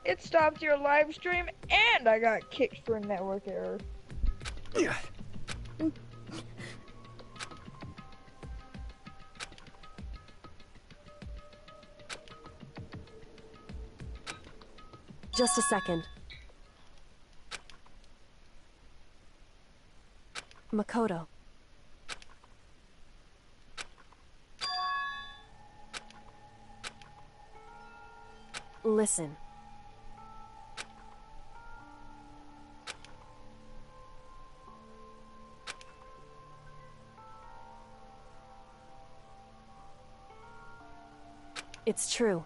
It stopped your live stream, and I got kicked for a network error. Just a second. Makoto. Listen. It's true.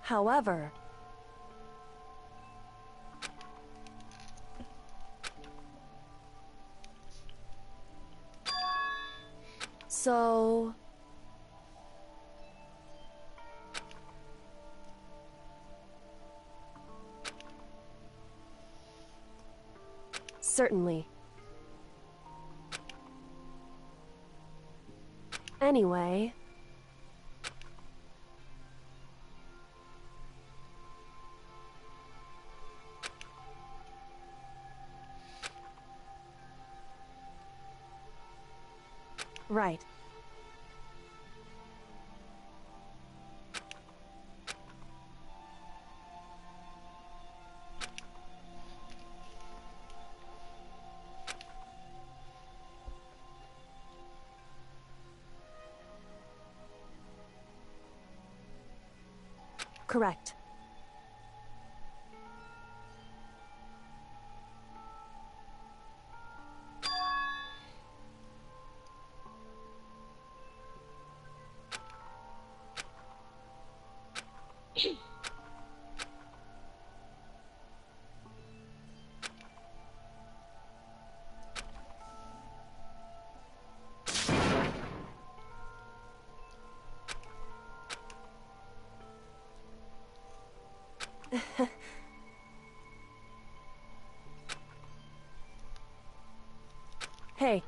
However, so certainly. Anyway, right. Correct. Hey.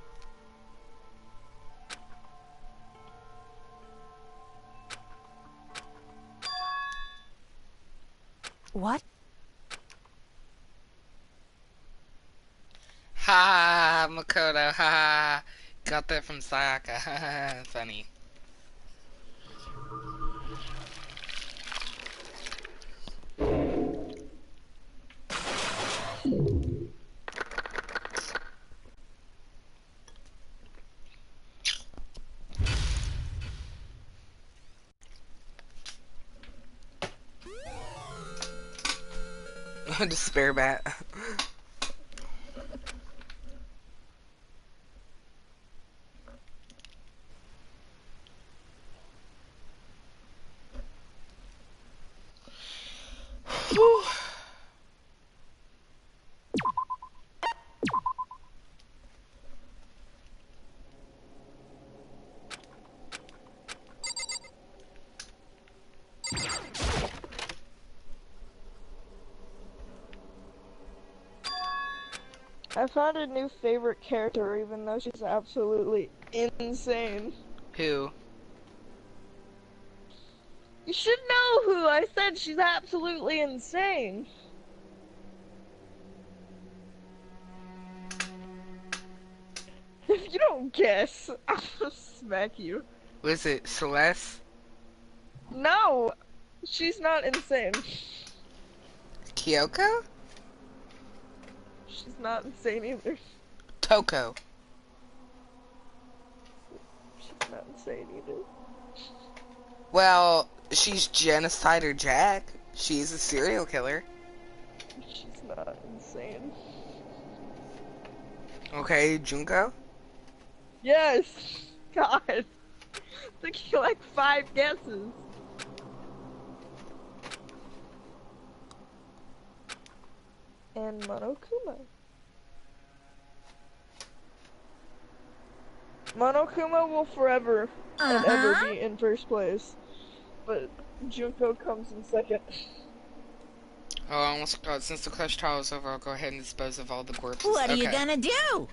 What? Ha, Makoto, ha. Got that from Sayaka. Funny. Despair bat. Whew. I found a new favorite character, even though she's absolutely insane. Who? You should know who. I said she's absolutely insane. If you don't guess, I'll just smack you. Was it Celeste? No! She's not insane. Kyoko? She's not insane either. Toko. She's not insane either. Well, she's Genocider Jack. She's a serial killer. She's not insane. Okay, Junko? Yes! God. Took you like 5 guesses. And Monokuma. Monokuma will forever and ever be in first place, but Junko comes in second. Oh, I almost forgot. Since the Clash trial is over, I'll go ahead and dispose of all the corpses. What are you Okay. gonna do?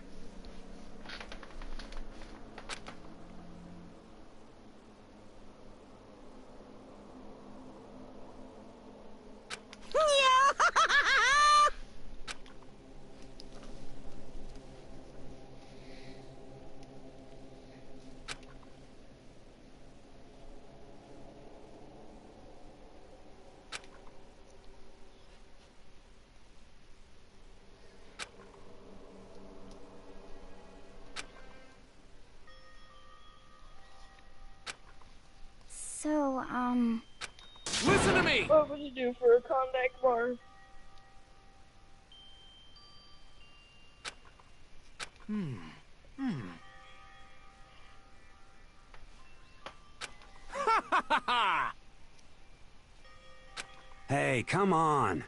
So, Listen to me! What would you do for a Kondak bar? Hey, come on.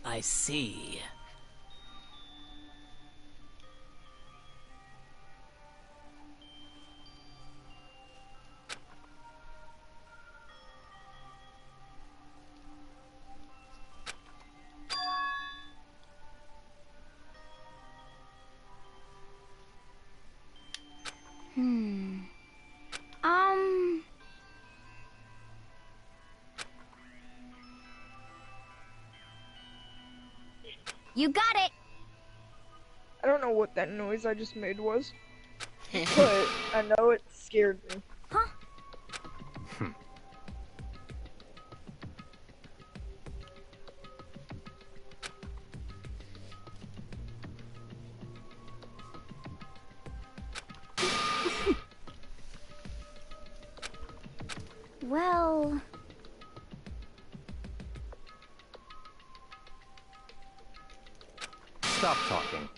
I see. You got it! I don't know what that noise I just made was, but I know it scared me. Huh? Well... Stop talking.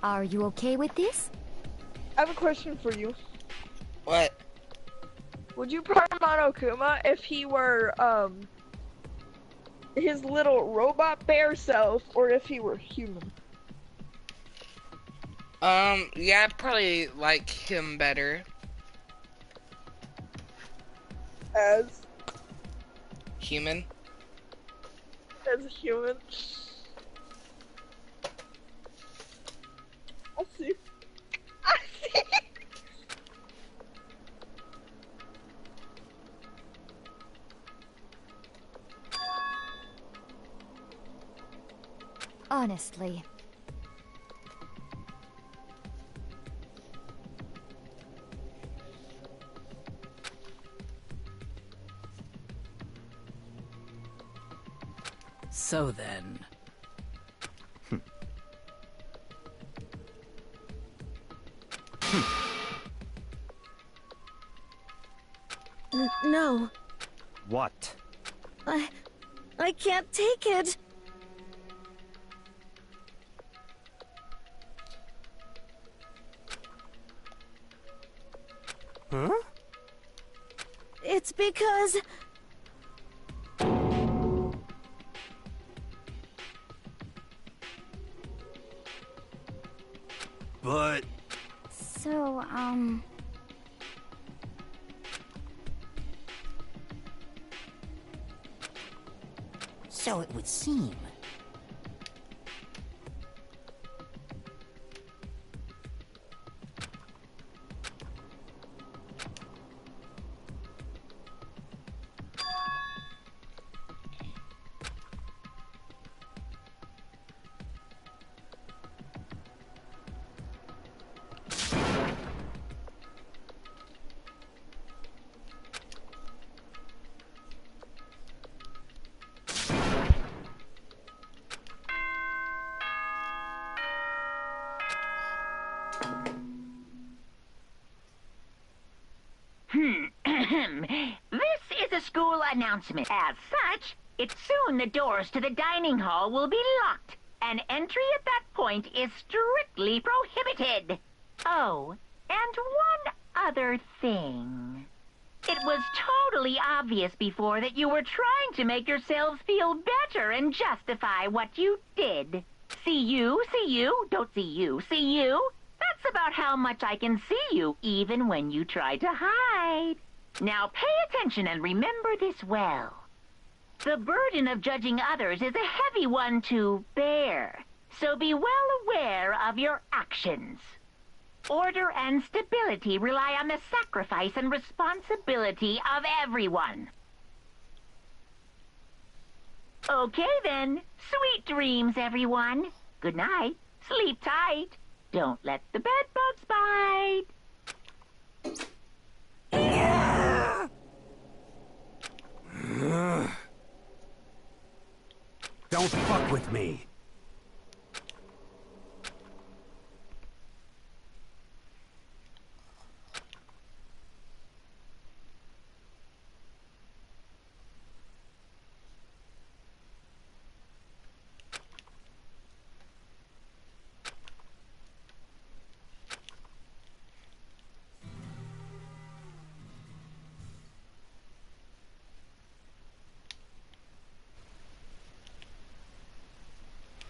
Are you okay with this? I have a question for you. What? Would you prefer Monokuma if he were, his little robot bear self, or if he were human? Yeah, I'd probably like him better. As Human? a human? I see. I see. Honestly. So then... No. What? I can't take it. Huh? It's because... But... So, So it would seem. This is a school announcement. As such, it's soon the doors to the dining hall will be locked, and entry at that point is strictly prohibited. Oh, and one other thing. It was totally obvious before that you were trying to make yourselves feel better and justify what you did. See you, don't see you, see you. That's about how much I can see you, even when you try to hide. Now pay attention and remember this well. The burden of judging others is a heavy one to bear, so be well aware of your actions. Order and stability rely on the sacrifice and responsibility of everyone. Okay then, sweet dreams, everyone. Good night, sleep tight. Don't let the bed bugs bite. Don't fuck with me.